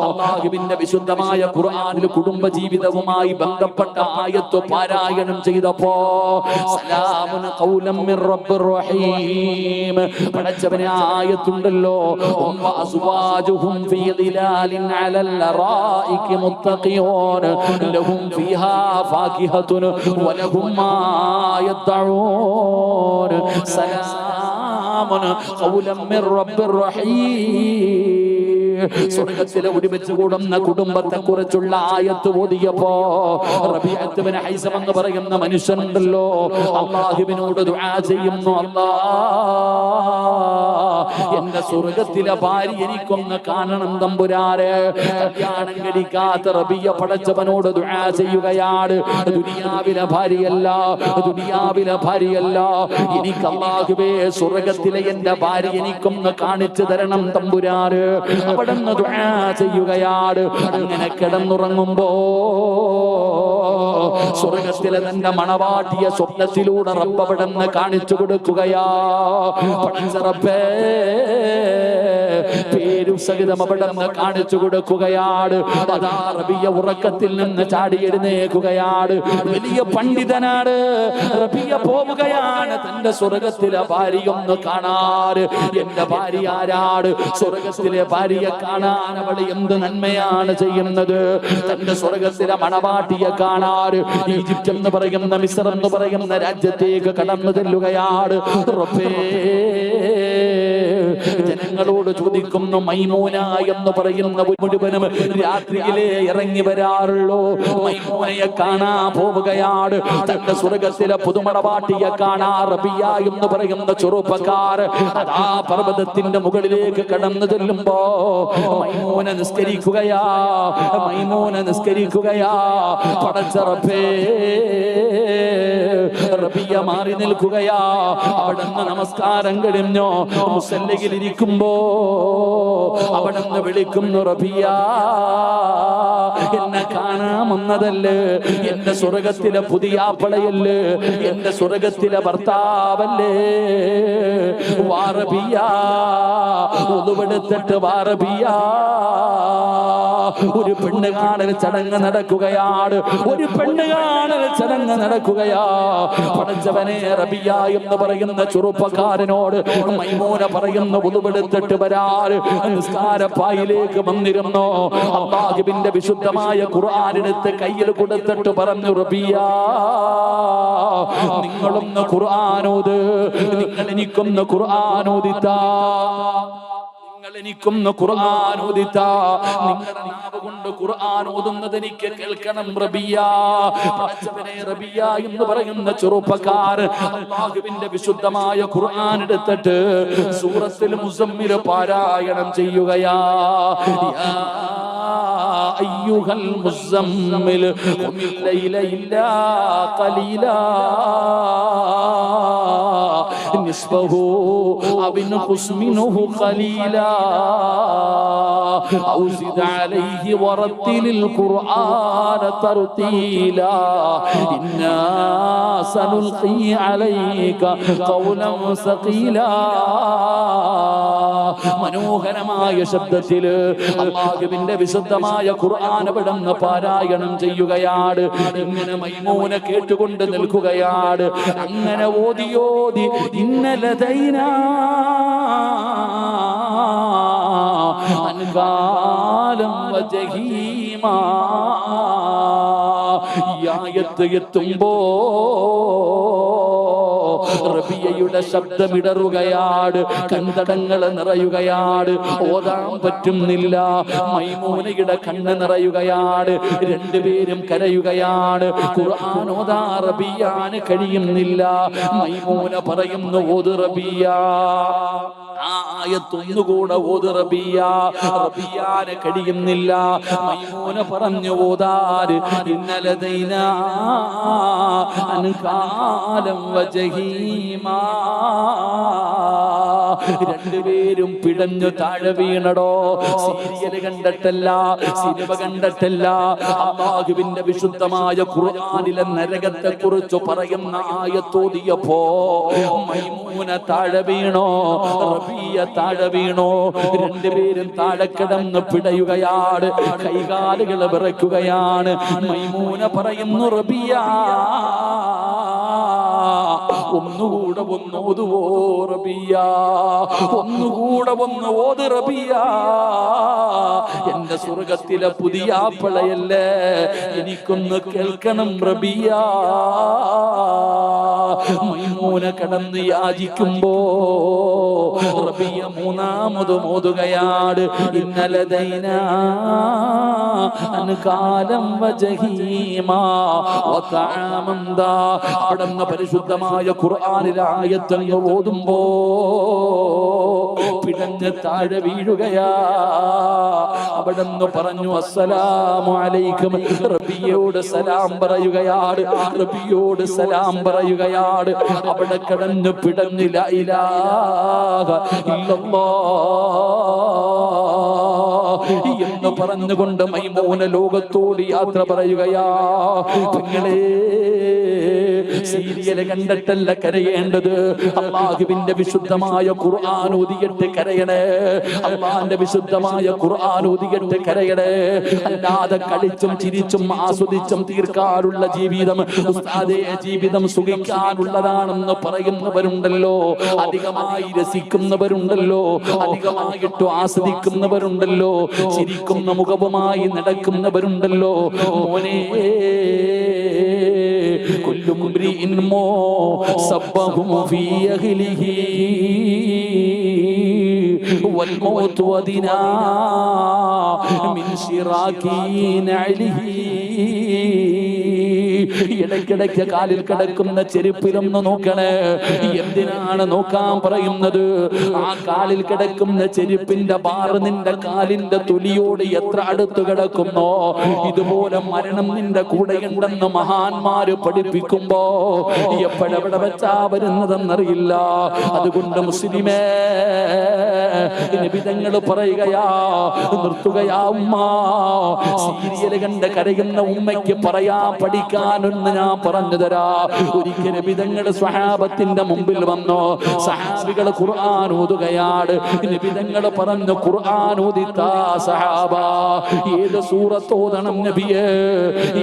അല്ലാഹുവിന്റെ വിശുദ്ധമായ ഖുർആനിൽ കുടുംബ ജീവിതവുമായി ബന്ധപ്പെട്ട ആയത്ത് പാരായണം ചെയ്തപ്പോ, സലാമുൻ ഖൗലൻ മിർ റബ്ബിർ റഹീം, പടച്ചവനെ ആയത്തുണ്ടല്ലോ, വഅസ്വാജുഹും ഫീ ദിലാലിൻ അലൽ അറായികി മുത്തഖിയൂൻ ലഹും ഫീഹാ ഫാകിഹത്തുൻ വലഹും മാ യദ്ഊൻ സലാമുൻ ഖൗലൻ മിർ റബ്ബിർ റഹീം. സ്വർഗ്ഗത്തിലെ ഒരുമിച്ച് കൂടുന്ന കുടുംബത്തെ കുറിച്ചുള്ള ആയത്ത് ഓതിയപ്പോ, റബീഅത്ത് ബിൻ ഹൈസം എന്ന് പറയുന്ന മനുഷ്യനുണ്ടല്ലോ, അല്ലാഹുവിനോട് ദുആ ചെയ്യുന്നു, അല്ലാഹ്, എന്റെ സ്വർഗ്ഗത്തിലെ ഭാര്യ എനിക്കൊന്ന് കാണണം തമ്പുരാനെ. കല്യാണം കഴിക്കാത്ത റബിയ പടച്ചവനോട് ദുആ ചെയ്യുകയാണ്. ദുനിയാവിലെ ഭാര്യയല്ല, ദുനിയാവിലെ ഭാര്യയല്ല, എനിക്ക് അല്ലാഹുവേ സ്വർഗ്ഗത്തിലെ എന്റെ ഭാര്യ എനിക്കൊന്ന് കാണിച്ചു തരണം തമ്പുരാനെ. അവിടുന്ന് ദുആ ചെയ്യുകയാണ്. അങ്ങനെ കിടന്നുറങ്ങുമ്പോ സ്വർഗ്ഗത്തിലെ തന്റെ മണവാട്ടിയ സ്വപ്നത്തിലൂടെ റബ്ബ് അവിടുന്ന് കാണിച്ചു കൊടുക്കുകയാ. പടച്ച റബ്ബേ, പേരും സഹിതം അവിടെ നിന്ന് കാണിച്ചു കൊടുക്കുകയാണ്. അതാ റബിയ ഉറക്കത്തിൽ നിന്ന് ചാടി എഴുന്നേൽക്കുകയാണ്. വലിയ പണ്ഡിതനാണ്. റബിയ പോവുകയാണ് തന്റെ സ്വർഗത്തിലെ ഭാര്യയൊന്ന് കാണാൻ. എന്റെ ഭാര്യ ആരാണ്? സ്വർഗത്തിലെ ഭാര്യയെ കാണാൻ അവൾ എന്ത് നന്മയാണ് ചെയ്യുന്നത്? തന്റെ സ്വർഗത്തിലെ മണവാട്ടിയെ കാണാൻ ഈജിപ്റ്റ് എന്ന് പറയുന്ന മിസ്ർ എന്ന് പറയുന്ന രാജ്യത്തേക്ക് കടന്നു ചെല്ലുകയാണ്. റബ്ബേ, ജനങ്ങളോട് ചോദിക്കുന്നു, മൈമൂന എന്ന് പറയുന്ന മുഴുവനും രാത്രിയിലെ ഇറങ്ങി വരാറുള്ളൂ. മൈമൂനയെ കാണാൻ പോവുകയാണ്. തന്റെ സ്വർഗത്തിലെ പുതുമണവാട്ടിയെ കാണാൻ റബിയ എന്ന് പറയുന്ന ചെറുപ്പക്കാർ അതാ പർവ്വതത്തിന്റെ മുകളിലേക്ക് കടന്നു ചെല്ലുമ്പോ മൈമൂന നിസ്കരിക്കുകയാ. മൈമൂന നിസ്കരിക്കുകയാ. പടച്ച റബ്ബേ, റബിയ മാറി നിൽക്കുകയാ. അവിടുന്ന് നമസ്കാരം കഴിഞ്ഞോ മുസല്ലയിൽ ഇരിക്കുമ്പോ അവിടുന്ന് വിളിക്കുന്നു, റബിയ എന്നെ കാണാമെന്നതല്ലേ? എന്റെ സ്വർഗത്തിലെ പുതിയ ആപ്പളയല്ലേ? എന്റെ സ്വർഗത്തിലെ ഭർത്താവല്ലേ? വാറബിയ, ഒതുവെടുത്തിട്ട് വാറബിയ. ഒരു പെണ്ണ് കാണൽ ചടങ്ങ് നടക്കുകയാണ്. ഒരു പെണ്ണ് കാണൽ ചടങ്ങ് നടക്കുകയാ. പടച്ചവനെ, റബിയ എന്ന് പറയുന്ന ചെറുപ്പക്കാരനോട് മൈമൂന പറയുന്ന ഒതുവെടുത്തിട്ട് വരാൻ നിസ്കാരപ്പായിലേക്ക് വന്നിരുന്നു. അല്ലാഹുവിന്റെ വിശുദ്ധമായ ഖുർആനെടുത്ത് കയ്യിൽ കൊടുത്തിട്ട് പറഞ്ഞു, റബിയ നിങ്ങളൊന്ന് ഖുർആനോത്. നിങ്ങൾ എനിക്കൊന്ന് ഖുർആനോദിത്താ. എനിക്കൊന്ന് ഖുർആൻ ഓദിത്താ. നിങ്ങളുടെ നാവ് കൊണ്ട് ഖുർആൻ ഓതുന്നത് എനിക്ക് കേൾക്കണം റബിയ. പടച്ചവനെ, റബിയ എന്ന് പറയുന്ന ചെറുപ്പക്കാരൻ അല്ലാഹുവിന്റെ വിശുദ്ധമായ ഖുർആൻ എടുത്തിട്ട് സൂറത്തുൽ മുസമ്മിൽ പാരായണം ചെയ്യുകയാ. യാ അയ്യുഹൽ മുസമ്മിൽ ഖുമിൽ ലൈല ഇല്ലാ ഖലീലാ നിസ്ഫഹു അവ ഇൻഖുസ് മിൻഹു ഖലീലാ ഔ സിദ് അലൈഹി വറത്തിലിൽ ഖുർആന തർതീലാ ഇന്നാ സനുൽഖി അലൈക ഖൗലൻ സഖീലാ. മനോഹരമായ ശബ്ദത്തിൽ അല്ലാഹുവിന്റെ വിശുദ്ധമായ ഖുർആൻ അവിടുന്ന് പാരായണം ചെയ്യുകയാണ്. ഇങ്ങനെ മൈമൂന കേട്ടുകൊണ്ട് നിൽക്കുകയാണ്. അങ്ങനെ ഓതിയോതി ഇന്നലദൈനാ അൻകാലം വജഹീമാ. ഈ ആയത്ത് എത്തുമ്പോ റബിയയുടെ ശബ്ദമിടറുകയാണ്. കൺതടങ്ങൾ നിറയുകയാണ്. ഓതാൻ പറ്റുന്നില്ല. മൈമൂനയുടെ കണ്ണ് നിറയുകയാണ്. രണ്ടുപേരും കരയുകയാണ്. ഖുർആൻ ഓതാ റബിയാന് കഴിയുന്നില്ല. മൈമൂന പറയുന്നു, ഓത് റബിയ. ആയത്തൊന്നുകൂടെ ഓത് റബിയ. റബിയാന് കഴിയുന്നില്ല. മൈമൂന പറഞ്ഞു ഓതാര് ഇന്നലദൈനാ അൻകാലം വജഹീമാ. രണ്ടുപേരും പിടഞ്ഞു താഴെ വീണടോ. Serial കണ്ടിട്ടല്ല, cinema കണ്ടിട്ടല്ല. അല്ലാഹുവിന്റെ വിശുദ്ധമായ ഖുർആനിലെ നരകത്തെ കുറിച്ച് പറയുന്ന ആയത്തോതിയപ്പോ മൈമൂന താഴെ വീണോ, റബിയ താഴെ വീണോ. രണ്ടുപേരും താഴെ കിടന്ന് പിടയുകയാണ്. കൈകാലുകൾ വിറയ്ക്കുകയാണ്. മൈമൂന പറയുന്നു, റബിയ ഒന്നുകൂടെ ഒന്ന് ഓതുവോ റബിയ, ഒന്നുകൂടെ ഒന്ന് ഓത് റബിയ. എന്റെ സ്വർഗത്തിലെ പുതിയ ആപ്പളയല്ലേ, എനിക്കൊന്ന് കേൾക്കണം റബിയ. മൈമൂന കടന്ന് യാചിക്കുമ്പോ റബിയ മൂന്നാമത് ഓതുകയാണ് ഇന്നലദൈനാ അൻകാലം വജഹീമാ വതഅമൻ ദാ. അവിടുന്ന് പരിശുദ്ധമായ ഖുർആനിലെ ആയത്തങ്ങ് ഓതുമ്പോ പിടഞ്ഞ് താഴെ വീഴുകയാ. അവിടുന്ന് പറഞ്ഞു, അസ്സലാമു അലൈക്കും. റബിയോട് സലാം പറയുകയാണ്. റബിയോട് സലാം പറയുകയാണ്. അവിടെ കിടന്ന് പിടഞ്ഞ് ലാ ഇലാഹ ഇല്ലല്ലാഹ് എന്ന് പറഞ്ഞുകൊണ്ട് മൈമൂന ലോകത്തോട് യാത്ര പറയുകയാ. പെങ്ങളെ, സീരിയൽ കണ്ടിട്ടല്ല കരയേണ്ടത്. അല്ലാഹുവിന്റെ വിശുദ്ധമായ ഖുർആൻ ഓതിയിട്ട് കരയണേ. അല്ലാഹുവിന്റെ വിശുദ്ധമായ ഖുർആൻ ഓതിയിട്ട് കരയണേ. അല്ലാതെ കളിച്ചും ചിരിച്ചും ആസ്വദിച്ചും തീർക്കാനുള്ള ജീവിതം ഉസ്താദേ ജീവിതം സുഖിക്കാനുള്ളതാണെന്ന് പറയുന്നവരുണ്ടല്ലോ, അധികമായി രസിക്കുന്നവരുണ്ടല്ലോ, അധികമായിട്ട് ആസ്വദിക്കുന്നവരുണ്ടല്ലോ, ചിരിക്കുന്ന മുഖവുമായി നടക്കുന്നവരുണ്ടല്ലോ. മോനെ കുല്ലു മുംരിഇൻ സബ്ബഹു ഫീ അഹ്ലിഹി വൽ മൗതു വദിനാ മിൻ ശിറാകി നഅലിഹി. ഇടയ്ക്കിടയ്ക്ക് കാലിൽ കിടക്കുന്ന ചെരുപ്പിലൊന്ന് നോക്കണേ. എന്തിനാണ് നോക്കാൻ പറയുന്നത്? ആ കാലിൽ കിടക്കുന്ന ചെരുപ്പിന്റെ ബാറ് നിന്റെ കാലിന്റെ തൊലിയോട് എത്ര അടുത്ത് കിടക്കുന്നോ ഇതുപോലെ മരണം നിന്റെ കൂടെയുണ്ടെന്ന് മഹാന്മാര് പഠിപ്പിക്കുമ്പോ എപ്പോഴെവിടെ വെച്ചാ വരുന്നതെന്നറിയില്ല. അതുകൊണ്ട് മുസ്ലിമേ, നിബിധങ്ങൾ പറയുകയാ, നിർത്തുകയാ ഉമ്മ. സീരിയൽ കണ്ട് കരയുന്ന ഉമ്മയ്ക്ക് പറയാ പഠിക്കാനൊന്ന് ഞാൻ പറഞ്ഞു തരാ. ഒരിക്കൽ നിബിധങ്ങൾ സ്വഹാബത്തിന്റെ മുമ്പിൽ വന്നു. സഹാബികൾ ഖുർആൻ ഓതുകയാണ്. നിബിധങ്ങൾ പറഞ്ഞു, ഖുർആൻ ഓദിത്താ സഹാബ, ഏത് സൂറത്ത് ഓതണം നബിയേ,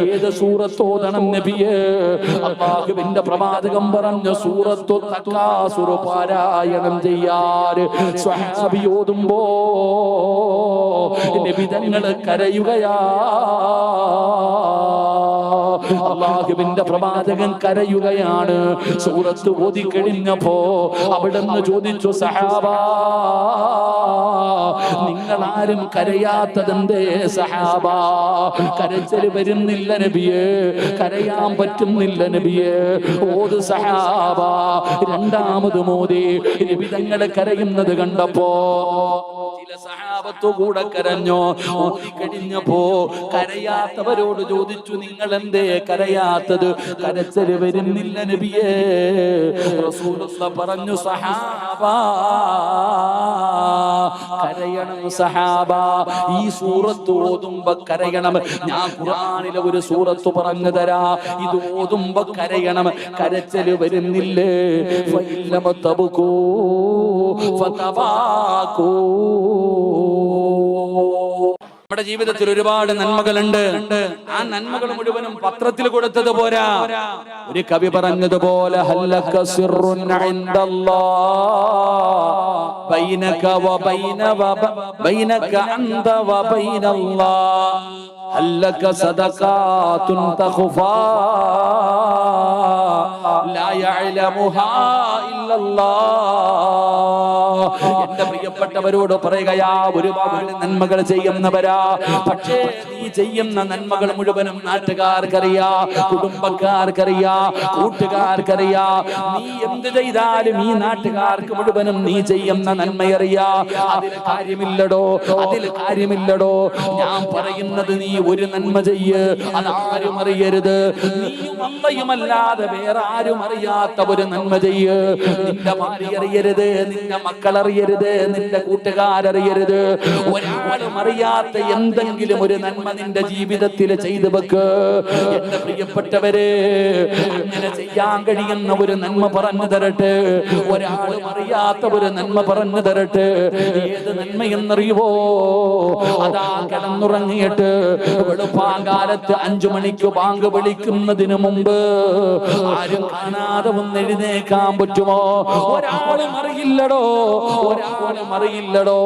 ഏത് സൂറത്ത് ഓതണം നബിയേ? അല്ലാഹുവിന്റെ പ്രവാചകൻ പറഞ്ഞു, സൂറത്തു തകാസുർ പാരായണം ചെയ്യാൻ. സ്വഹാബി ഓതുമ്പോ നിബിധങ്ങൾ കരയുകയാ. അല്ലാഹുവിന്റെ പ്രവാചകൻ കരയുകയാണ്. സൂറത്ത് ഓതി കഴിഞ്ഞപ്പോ അവിടുന്ന് ചോദിച്ചു, സഹാബാ നിങ്ങളാരും കരയാത്തതെന്തേ സഹാബാ? കരച്ചൽ വരുന്നില്ല നബിയേ, കരയാൻ പറ്റുന്നില്ല നബിയേ. ഓത് സഹാബാ. രണ്ടാമത് മോദി നിബിധങ്ങൾ കരയുന്നത് കണ്ടപ്പോ ചില സഹാബത്തു കൂടെ കരഞ്ഞു. ഓതിക്കഴിഞ്ഞപ്പോ കരയാത്തവരോട് ചോദിച്ചു, നിങ്ങൾ എന്തേ കരയാത്തത്? കരച്ചല് വരുന്നില്ല നബിയേ. റസൂലുള്ളാഹി പറഞ്ഞു, സഹാബാ കരയണം സഹാബ, ഈ സൂറത്ത് ഓതുമ്പോ കരയണം. ഞാൻ ഖുർആനിലെ ഒരു സൂറത്ത് പറഞ്ഞു തരാ, ഇത് ഓതുമ്പോ കരയണം. കരച്ചല് വരുന്നില്ലേ? ഫഇല്ലമ തബ്കൂ ഫതബാകൂ. നമ്മുടെ ജീവിതത്തിൽ ഒരുപാട് നന്മകളുണ്ട്. ആ നന്മകൾ മുഴുവനും പത്രത്തിൽ കൊടുത്തത് പോരാ. ഒരു കവി പറഞ്ഞതുപോലെ, ഹല്ലക സിർറുൻ ഇൻദല്ലാഹ് ബൈനക ബൈനക അൻത വബൈനല്ലാഹ് ഹല്ലക സദഖാതുൻ തഖഫാ ലാ യഅലമുഹാ ഇല്ലല്ലാഹ്. എന്റെ പ്രിയപ്പെട്ടവരോട് പറയുകയാ, ഒരുപാട് നന്മകൾ ചെയ്യുന്നവരാ. പക്ഷേ നീ ചെയ്യുന്ന നന്മകൾ മുഴുവനും നാട്ടുകാർക്കറിയാ, കുടുംബക്കാർക്കറിയാ, കൂട്ടുകാർക്കറിയാ. നീ എന്ത് ചെയ്താലും ഈ നാട്ടുകാർക്ക് മുഴുവനും നീ ചെയ്യുന്ന നന്മയറിയാ. അതിൽ കാര്യമില്ലടോ, അതിൽ കാര്യമില്ലടോ. ഞാൻ പറയുന്നത് നീ ഒരു നന്മ ചെയ്യ്, അതാരും അറിയരുത്. നീയും അമ്മയുമല്ലാതെ വേറെ ആരും അറിയാത്ത ഒരു നന്മ ചെയ്യ്. നിന്റെ ഭാര്യ അറിയരുത്, നിന്റെ മക്കൾ അറിയരുത്, നിന്റെ കൂട്ടുകാരറിയരുത്. ഒരാളും അറിയാത്ത എന്തെങ്കിലും ഒരു നന്മ നിന്റെ ജീവിതത്തിൽ ചെയ്തു വെക്ക്. എന്റെ പ്രിയപ്പെട്ടവരെ, അങ്ങനെ ചെയ്യാൻ കഴിയുന്ന ഒരു നന്മ പറഞ്ഞു തരട്ടെ. ഒരാളും അറിയാത്ത ഒരു നന്മ പറഞ്ഞു തരട്ടെ. ഏത് നന്മയെന്നറിയുവോ? അതാ കിടന്നുറങ്ങിയിട്ട് വെളുപ്പാങ്കാലത്ത് 5 മണിക്ക് ബാങ്ക് വിളിക്കുന്നതിന് മുമ്പ് ആരും കാണാതെ ഒന്ന് എഴുന്നേക്കാൻ പറ്റുമോ? ഒരാളും അറിയില്ലടോ, ഒരാളും അറിയില്ലടോ.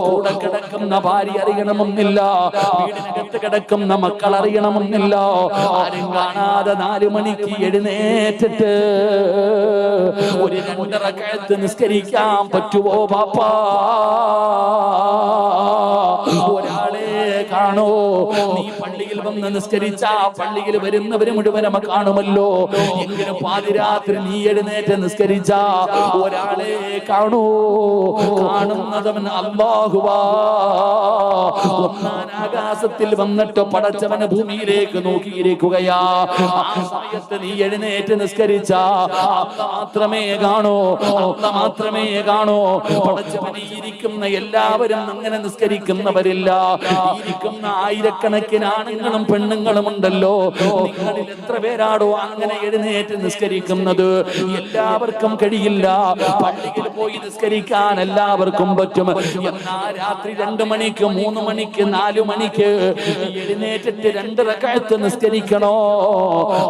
കൂടെ കിടക്കുന്ന ഭാര്യ അറിയണമെന്നില്ല, വീടിനകത്ത് കിടക്കുന്ന മക്കൾ അറിയണമെന്നില്ല. ആരും കാണാതെ 4 മണിക്ക് എഴുന്നേറ്റിട്ട് ഒരു 2 റക്അത്ത് നിസ്കരിക്കാൻ പറ്റുമോ ബാപ്പാ? ഒരാളെ കാണോ? നീ പള്ളിയിൽ വന്ന് നിസ്കരിച്ച പള്ളിയിൽ വരുന്നവര് മുഴുവനും കാണുമല്ലോ. എങ്കിലും പാതിരാത്രി നീ എഴുന്നേറ്റ് നിസ്കരിച്ച ഒരാളെ കാണോ? കാണുന്നതവൻ അല്ലാഹുവാ. ഒന്നാം ആകാശത്തിൽ വന്നിട്ട് പടച്ചവന് ഭൂമിയിലേക്ക് നോക്കിയിരിക്കുകയാ. ആ സമയത്ത് നീ എഴുന്നേറ്റ് നിസ്കരിച്ച മാത്രമേ കാണോ, മാത്രമേ കാണോ. പടച്ചവനെ ഇരിക്കുന്ന എല്ലാവരും അങ്ങനെ നിസ്കരിക്കുന്നവരില്ല. ഇരിക്കുന്ന ആയിരക്കണക്കിനാണ് ആണുങ്ങളും പെണ്ണുങ്ങളും ഉണ്ടല്ലോ, നിങ്ങളിൽ എത്ര പേരാടോ അങ്ങനെ എഴുന്നേറ്റ് നിസ്കരിക്കുന്നത്? എല്ലാവർക്കും കഴിയില്ല. പള്ളിയിൽ പോയി നിസ്കരിക്കാൻ എല്ലാവർക്കും പറ്റും. എന്നാൽ രാത്രി 2 മണിക്ക് 3 മണിക്ക് 4 മണിക്ക് എഴുന്നേറ്റിട്ട് 2 റക്അത്ത് നിസ്കരിക്കണോ?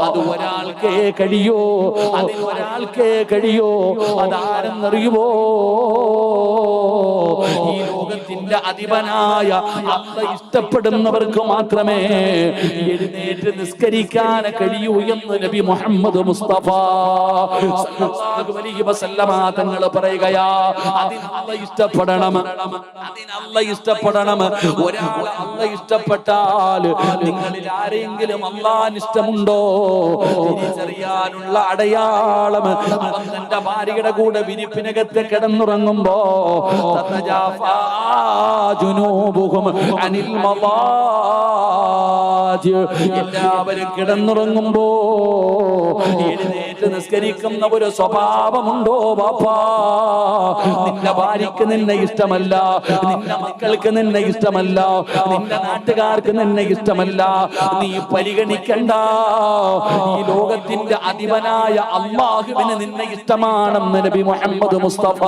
അത് ഒരാൾക്കേ കഴിയോ, അതിന് ഒരാൾക്കേ കഴിയോ. അതാരെന്നറിയുമോ? ഈ ലോകത്തിന്റെ അധിപനായ അല്ലാഹ് ഇഷ്ടപ്പെടുന്നവർക്ക് മാത്രമേ എഴുന്നേറ്റ് നിസ്കരിക്കാൻ കഴിയൂ എന്ന് നബി മുഹമ്മദ് മുസ്തഫ സല്ലല്ലാഹു അലൈഹി വസല്ലമ തങ്ങൾ പറയുകയാ. അതിന് അല്ലാഹ് ഇഷ്ടപ്പെടണം, അതിന് അല്ലാഹ് ഇഷ്ടപ്പെടണം. ഒരാൾ അല്ലാഹ് ഇഷ്ടപ്പെട്ടാൽ നിങ്ങളിൽ ആരെങ്കിലും അല്ലാഹുവിന് ഇഷ്ടമുണ്ടോ തിരിച്ചറിയാനുള്ള അടയാളം അവൻ തന്റെ ഭാര്യയുടെ കൂടെ വിരിപ്പിനകത്ത് കിടന്നുറങ്ങുമ്പോ തതജാഫാ ജുനൂബുഹും അനിൽ മളാജി, എല്ലാവരും കിടന്നുറങ്ങുമ്പോ എഴുന്നേറ്റ് നിസ്കരിക്കുന്ന ഒരു സ്വഭാവമുണ്ടോ ബാപ്പാ? നിന്റെ ഭാര്യക്ക് നിന്നെ ഇഷ്ടമല്ല, നിന്റെ മക്കൾക്ക് നിന്നെ ഇഷ്ടമല്ല, നിന്റെ നാട്ടുകാർക്ക് നിന്നെ ഇഷ്ടമല്ല, നീ പരിഗണിക്കണ്ട. ഈ ലോകത്തിന്റെ അധിപനായ അല്ലാഹുവിന് നിന്നെ ഇഷ്ടമാണെന്ന് നബി മുഹമ്മദ് മുസ്തഫ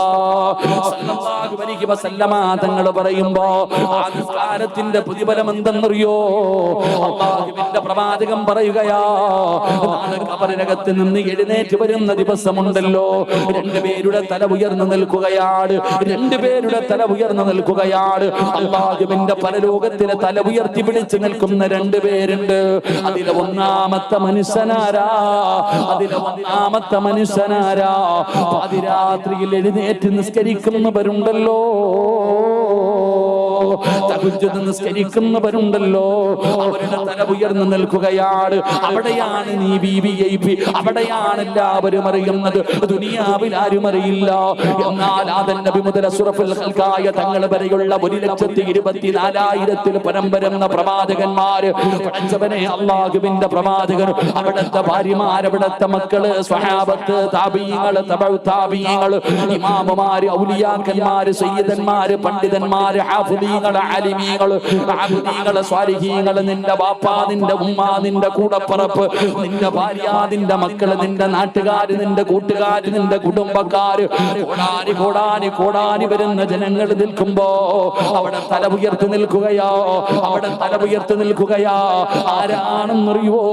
സല്ലല്ലാഹു അലൈഹി വസല്ലമ തങ്ങൾ പറയുമ്പോ ആ നിസ്കാരത്തിന്റെ പ്രതിഫലം എന്തെന്നറിയോ? അല്ലാഹുവിന്റെ പ്രവാചകൻ പറയുകയാ, നാളെ ഖബറിനകത്ത് നിന്ന് എഴുന്നേറ്റ് വരുന്ന ദിവസമുണ്ടല്ലോ, 2 പേരുടെ തല ഉയർന്നു നിൽക്കുകയാണ്, 2 പേരുടെ തല ഉയർന്നു നിൽക്കുകയാണ്. അല്ലാഹുവിന്റെ പരലോകത്തിലെ തല ഉയർത്തി പിടിച്ചു നിൽക്കുന്ന 2 പേരുണ്ട്. അതിലെ ഒന്നാമത്തെ മനുഷ്യനാരാ? അതിലെ ഒന്നാമത്തെ മനുഷ്യനാരാ? പാതിരാത്രിയിൽ എഴുന്നേറ്റ് നിസ്കരിക്കുന്നവരുണ്ടല്ലോ, തഹജ്ജുദ് നിസ്കരിക്കുന്നവരുണ്ടല്ലോ, അവരുടെ തല ഉയർന്നു നിൽക്കുകയാണ്. അവിടെയാണ് നീ VIP, അവിടെയാണ് എല്ലാവരും അറിയുന്നത്. ദുനിയാവിൽ ആരും അറിയില്ല. എന്നാൽ ആദം നബി മുതൽ അഷ്റഫുൽ ഖൽഖായ തങ്ങൾ വരെയുള്ള 1,24,000 പരം വരുന്ന പ്രവാചകന്മാര്, പടച്ചവനെ അല്ലാഹുവിന്റെ പ്രവാചകൻ, അവിടുത്തെ ഭാര്യമാർ, അവിടുത്തെ മക്കള്, സ്വഹാബത്ത്, താബീങ്ങൾ, തബഉ താബീങ്ങൾ, ഇമാമുമാര്, ഔലിയാക്കന്മാര്, സയ്യിദന്മാര്, പണ്ഡിതന്മാര്, ഹാഫിദീങ്ങൾ, ആലിമീങ്ങൾ, ആബിദീങ്ങൾ, സ്വാലിഹീങ്ങൾ, നിന്റെ ബാപ്പാ, നിന്റെ ഉമ്മ, നിന്റെ കൂടപ്പറപ്പ്, നിന്റെ ഭാര്യ, നിന്റെ മക്കള്, നിന്റെ നാട്ടുകാര്, നിന്റെ കൂട്ടുകാര്, നിന്റെ കുടുംബക്കാര്, കോടാനി കോടാനി കോടാനി വരുന്ന ജനങ്ങൾ നിൽക്കുമ്പോ അവിടെ തല ഉയർത്തി നിൽക്കുകയോ, അവിടെ തല ഉയർത്തി നിൽക്കുകയാ. ആരാണെന്നറിയുവോ?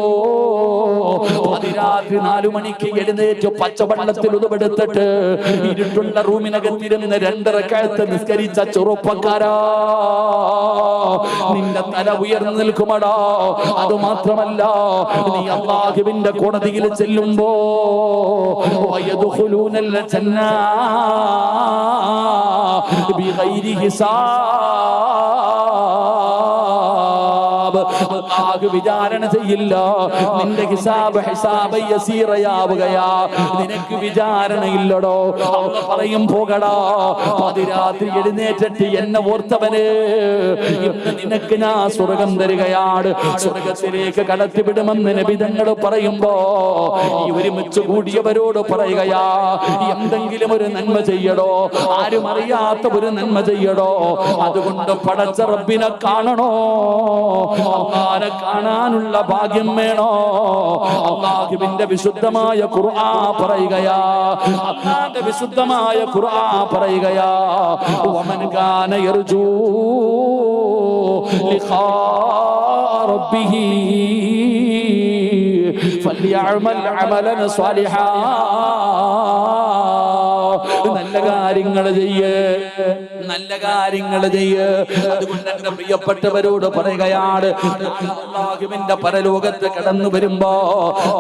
അതിരാത്രി 4 മണിക്ക് എഴുന്നേറ്റ് പച്ചവെള്ളത്തിൽ ഉതുവെടുത്തിട്ട് ഇരുട്ടുള്ള റൂമിനകത്തിരുന്ന് 2 റക്അത്ത് നിസ്കരിച്ച ചെറുപ്പക്കാരാ, നിന്റെ തല ഉയർന്നു നിൽക്കുമടാ. അത് മാത്രമല്ല, നീ അല്ലാഹുവിന്റെ കോടതിയിൽ ചെല്ലുമ്പോ വയദ്ഖുലൂനൽ ജന്ന ബിഗൈരി ഹിസാബ്, അല്ലാഹു വിചാരണ ചെയ്യില്ല. നിന്റെ ഹിസാബ് യസീറയാവുകയാ, നിനക്ക് വിചാരണയില്ലടോ. അല്ലാഹു പറയും, പോകടാ, പാതിരാത്രി എഴുന്നേറ്റിട്ട് എന്നെ ഓർത്തവന് ഇന്ന് നിനക്ക് ഞാൻ സ്വർഗം തരികയാണ്, സ്വർഗത്തിലേക്ക് കടത്തിവിടുമെന്ന് നബി തങ്ങൾ പറയുമ്പോ ഈ ഒരുമിച്ച് കൂടിയവരോട് പറയുകയാ, എന്തെങ്കിലും ഒരു നന്മ ചെയ്യടോ, ആരും അറിയാത്ത ഒരു നന്മ ചെയ്യടോ. അതുകൊണ്ട് പടച്ച റബ്ബിനെ കാണണോ, അല്ലാഹുവിനെ കാണാനുള്ള ഭാഗ്യം വേണോ? അല്ലാഹുവിന്റെ വിശുദ്ധമായ ഖുർആൻ പറയുകയാ, അല്ലാഹുവിന്റെ വിശുദ്ധമായ ഖുർആൻ പറയുകയാ, വമൻ കാന യർജൂ ലിഖാ റബ്ബിഹി ഫൽയഅമൽ അമലൻ സ്വാലിഹാ. നല്ല കാര്യങ്ങൾ ചെയ്യ്, നല്ല കാര്യങ്ങൾ ചെയ്യ്. അതുകൊണ്ട് എന്റെ പ്രിയപ്പെട്ടവരോട് പറയുകയാണ്, അല്ലാഹുവിന്റെ പരലോകത്ത് കടന്നു വരുമ്പോ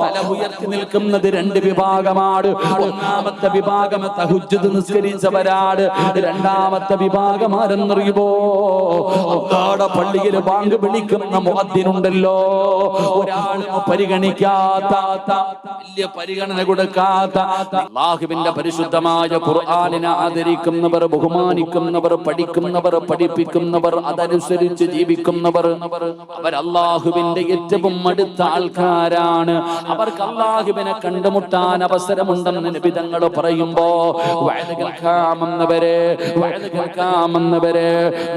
തല ഉയർത്തി നിൽക്കുന്നത് 2 വിഭാഗമാണ്. ഒന്നാമത്തെ വിഭാഗം തഹജ്ജുദ് നിസ്കരിച്ചവരാണ്. രണ്ടാമത്തെ വിഭാഗം ആരെന്നറിയുമോ? അല്ലാഹുവിന്റെ പള്ളിയിൽ ബാങ്ക് വിളിക്കുന്ന മുഅദ്ദിനുണ്ടല്ലോ, ഒരാളും പരിഗണിക്കാത്ത വലിയ പരിഗണന കൊടുക്കാത്ത അല്ലാഹുവിന്റെ പരിശുദ്ധമായ ഖുർആനിനെ ആദരിക്കുന്നവർ, ബഹുമാനിക്കുന്നവർ, പഠിക്കുന്നവർ, പഠിപ്പിക്കുന്നവർ, അതനുസരിച്ച് ജീവിക്കുന്നവർ അവർ അല്ലാഹുവിന്റെ ഏറ്റവും അടുത്ത ആൾക്കാരാണ്. അവർക്ക് അല്ലാഹുവിനെ കണ്ടുമുട്ടാൻ അവസരമുണ്ടെന്ന് നബി തങ്ങൾ പറയുമ്പോ വഅദ് കേൾക്കാമെന്നവരെ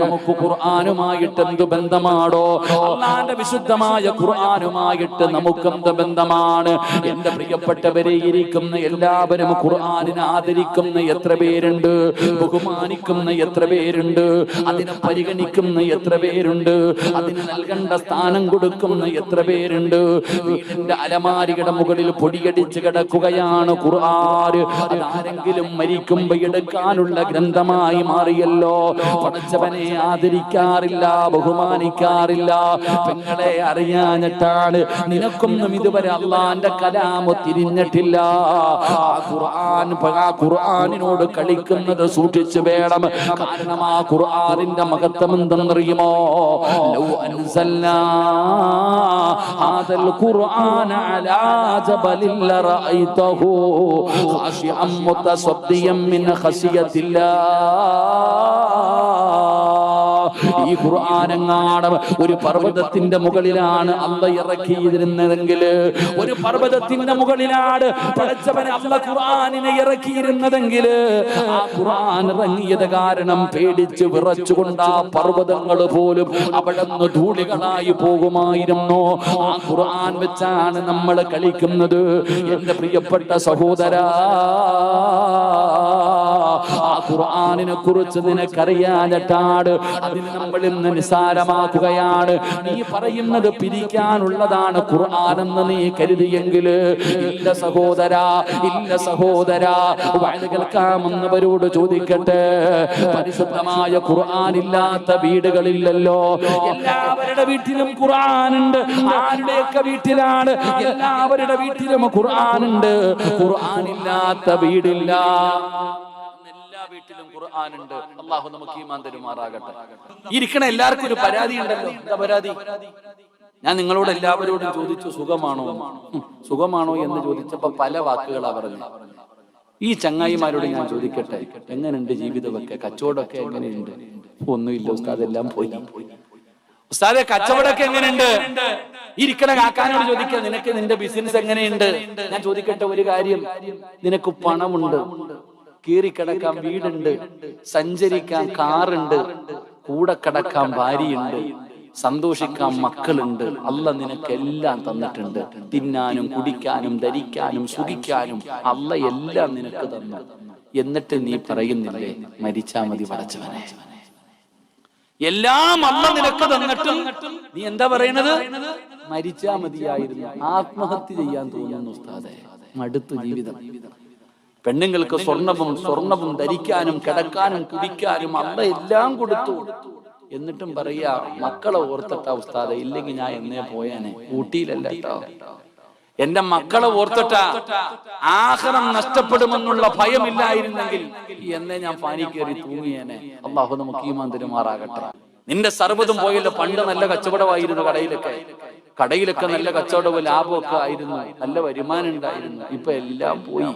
നമുക്ക് ഖുർആനുമായിട്ട് എന്ത് ബന്ധമാണോ? അല്ലാഹുവിന്റെ വിശുദ്ധമായ ഖുർആനുമായിട്ട് നമുക്ക് എന്ത് ബന്ധമാണ്? എന്റെ പ്രിയപ്പെട്ടവരെ, ഇരിക്കുന്ന എല്ലാവരും ഖുർആനിനെ ആദരിക്കുന്ന എത്ര പേരുണ്ട്? ബഹുമാനിക്കുന്ന എത്ര പേരുണ്ട്? അതിനെ പരിഗണിക്കുന്ന എത്ര പേരുണ്ട്? അതിന് നൽകേണ്ട സ്ഥാനം കൊടുക്കുന്ന എത്ര പേരുണ്ട്? വീടിന്റെ അലമാരിയുടെ മുകളിൽ പൊടിയടിച്ച് കിടക്കുകയാണ് ഖുർആൻ. അതാരെങ്കിലും മരിക്കുമ്പോ എടുക്കാനുള്ള ഗ്രന്ഥമായി മാറിയല്ലോ. പടച്ചവനെ ആദരിക്കാറില്ല, ബഹുമാനിക്കാറില്ല. പെങ്ങളെ അറിയാഞ്ഞിട്ടാണ്. നിനക്കൊന്നും ഇതുവരെ അള്ളാന്റെ കലാമ് തിരിഞ്ഞിട്ടില്ല. ആ ഖുർആനിനോട് കളിക്കുന്നത് സൂക്ഷിച്ചു വേണം. കാരണം ആ ഖുർആനിന്റെ മഹത്വം എന്തെന്നറിയുമോ? ലൗ അൻസൽനാ ഹാദൽ ഖുർആന അലാ ജബലിൻ ലറഅയ്തഹു ഖാശിഅൻ മുതസദ്ദിയൻ മിൻ ഖശിയത്തില്ലാഹ്. ഈ ഖുർആനെങ്ങാനും ഒരു പർവ്വതത്തിന്റെ മുകളിലാണ് അല്ല ഇറക്കിയിരുന്നതെങ്കിൽ, ഒരു പർവ്വതത്തിന്റെ മുകളിലാണ് പടച്ചവനെ അല്ല ഖുർആനിനെ ഇറക്കിയിരുന്നതെങ്കിൽ, ആ ഖുർആൻ ഇറങ്ങിയത് കാരണം പേടിച്ച് വിറച്ചുകൊണ്ട് ആ പർവ്വതങ്ങൾ പോലും അവിടെ നിന്ന് ധൂളികളായി പോകുമായിരുന്നു. ആ ഖുർആൻ വെച്ചാണ് നമ്മൾ കളിക്കുന്നത്. എന്റെ പ്രിയപ്പെട്ട സഹോദരാ, ആ ഖുർആനിനെ കുറിച്ച് നിനക്കറിയാഞ്ഞിട്ടാണ് അതിന് നമ്മൾ ഇന്ന് നിസാരമാക്കുകയാണ്. നീ പറയുന്നത് പിരിക്കാനുള്ളതാണ് ഖുർആനെന്ന് നീ കരുതിയെങ്കിൽ, ഇല്ല സഹോദരാ, ഇല്ല സഹോദരാ. വഅദ് കേൾക്കാമെന്നവരോട് ചോദിക്കട്ടെ, പരിശുദ്ധമായ ഖുർആൻ ഇല്ലാത്ത വീടുകളില്ലല്ലോ. എല്ലാവരുടെ വീട്ടിലും ഖുർആനുണ്ട്. ആരുടെയൊക്കെ വീട്ടിലാണ്? എല്ലാവരുടെ വീട്ടിലും ഖുർആനുണ്ട്. ഖുർആൻ ഇല്ലാത്ത വീടില്ല. വീട്ടിലും ഖുർആനുണ്ട്. അല്ലാഹു നമുക്ക് ഈമാൻ തരുമാറാകട്ടെ. ഇരിക്കണ എല്ലാവർക്കും ഒരു പരാതി ഉണ്ടല്ലോ. എന്താ പരാതി? ഞാൻ നിങ്ങളോട് എല്ലാവരോടും ചോദിച്ചു, സുഖമാണോ സുഖമാണോ എന്ന് ചോദിച്ചപ്പോ പല വാക്കുകളാ പറഞ്ഞു. ഈ ചങ്ങായിമാരോട് ഞാൻ ചോദിക്കട്ടെ, എങ്ങനെയുണ്ട് ജീവിതമൊക്കെ? കച്ചവടമൊക്കെ എങ്ങനെയുണ്ട്? ഒന്നുമില്ല ഉസ്താദ്, എല്ലാം പോയി. ഉസ്താദെ, കച്ചവടമൊക്കെ എങ്ങനെയുണ്ട്? ഇരിക്കണ കാക്കാനോട് ചോദിക്കാം, നിനക്ക് നിന്റെ ബിസിനസ് എങ്ങനെയുണ്ട്? ഞാൻ ചോദിക്കട്ടെ ഒരു കാര്യം, നിനക്ക് പണമുണ്ട്, കീറിക്കിടക്കാൻ വീടുണ്ട്, സഞ്ചരിക്കാൻ കാറുണ്ട്, കൂടെ കിടക്കാൻ ഭാര്യയുണ്ട്, സന്തോഷിക്കാൻ മക്കളുണ്ട്. അല്ല നിനക്കെല്ലാം തന്നിട്ടുണ്ട്. തിന്നാനും കുടിക്കാനും ധരിക്കാനും സുഖിക്കാനും അല്ല എല്ലാം നിനക്ക് തന്നു. എന്നിട്ട് നീ പറയുന്നില്ലേ മരിച്ചാ മതി പടച്ചവനെ? എല്ലാം അല്ല നിനക്ക് തന്നിട്ടും നീ എന്താ പറയണത്? മരിച്ചാ മതിയായിരുന്നു. ആത്മഹത്യ ചെയ്യാൻ തോന്നുന്നു ഉസ്താദേ, മടുത്തു ജീവിതം. പെണ്ണുങ്ങൾക്ക് സ്വർണവും ധരിക്കാനും കിടക്കാനും കുടിക്കാനും അല്ല എല്ലാം കൊടുത്തു. എന്നിട്ടും പറയാ മക്കളെ ഓർത്തിട്ടാ ഉസ്താദെ, ഇല്ലെങ്കിൽ ഞാൻ എന്നേ പോയാനെ. ഊട്ടിയിലല്ല കേട്ടോ, എന്റെ മക്കളെ ഓർത്തിട്ടാ. ആഖിറം നഷ്ടപ്പെടുമെന്നുള്ള ഭയമില്ലായിരുന്നെങ്കിൽ എന്നേ ഞാൻ പാനി കയറി തൂങ്ങിയേനെ. അല്ലാഹു നമുക്ക് ഈമാൻ തരുമാറാകട്ടെ. നിന്റെ സർവ്വതും പോയല്ലോ. പണ്ട് നല്ല കച്ചവടമായിരുന്നു, കടയിലൊക്കെ നല്ല കച്ചവടവും ലാഭമൊക്കെ ആയിരുന്നു, നല്ല വരുമാനം ഉണ്ടായിരുന്നു. ഇപ്പൊ എല്ലാം പോയി.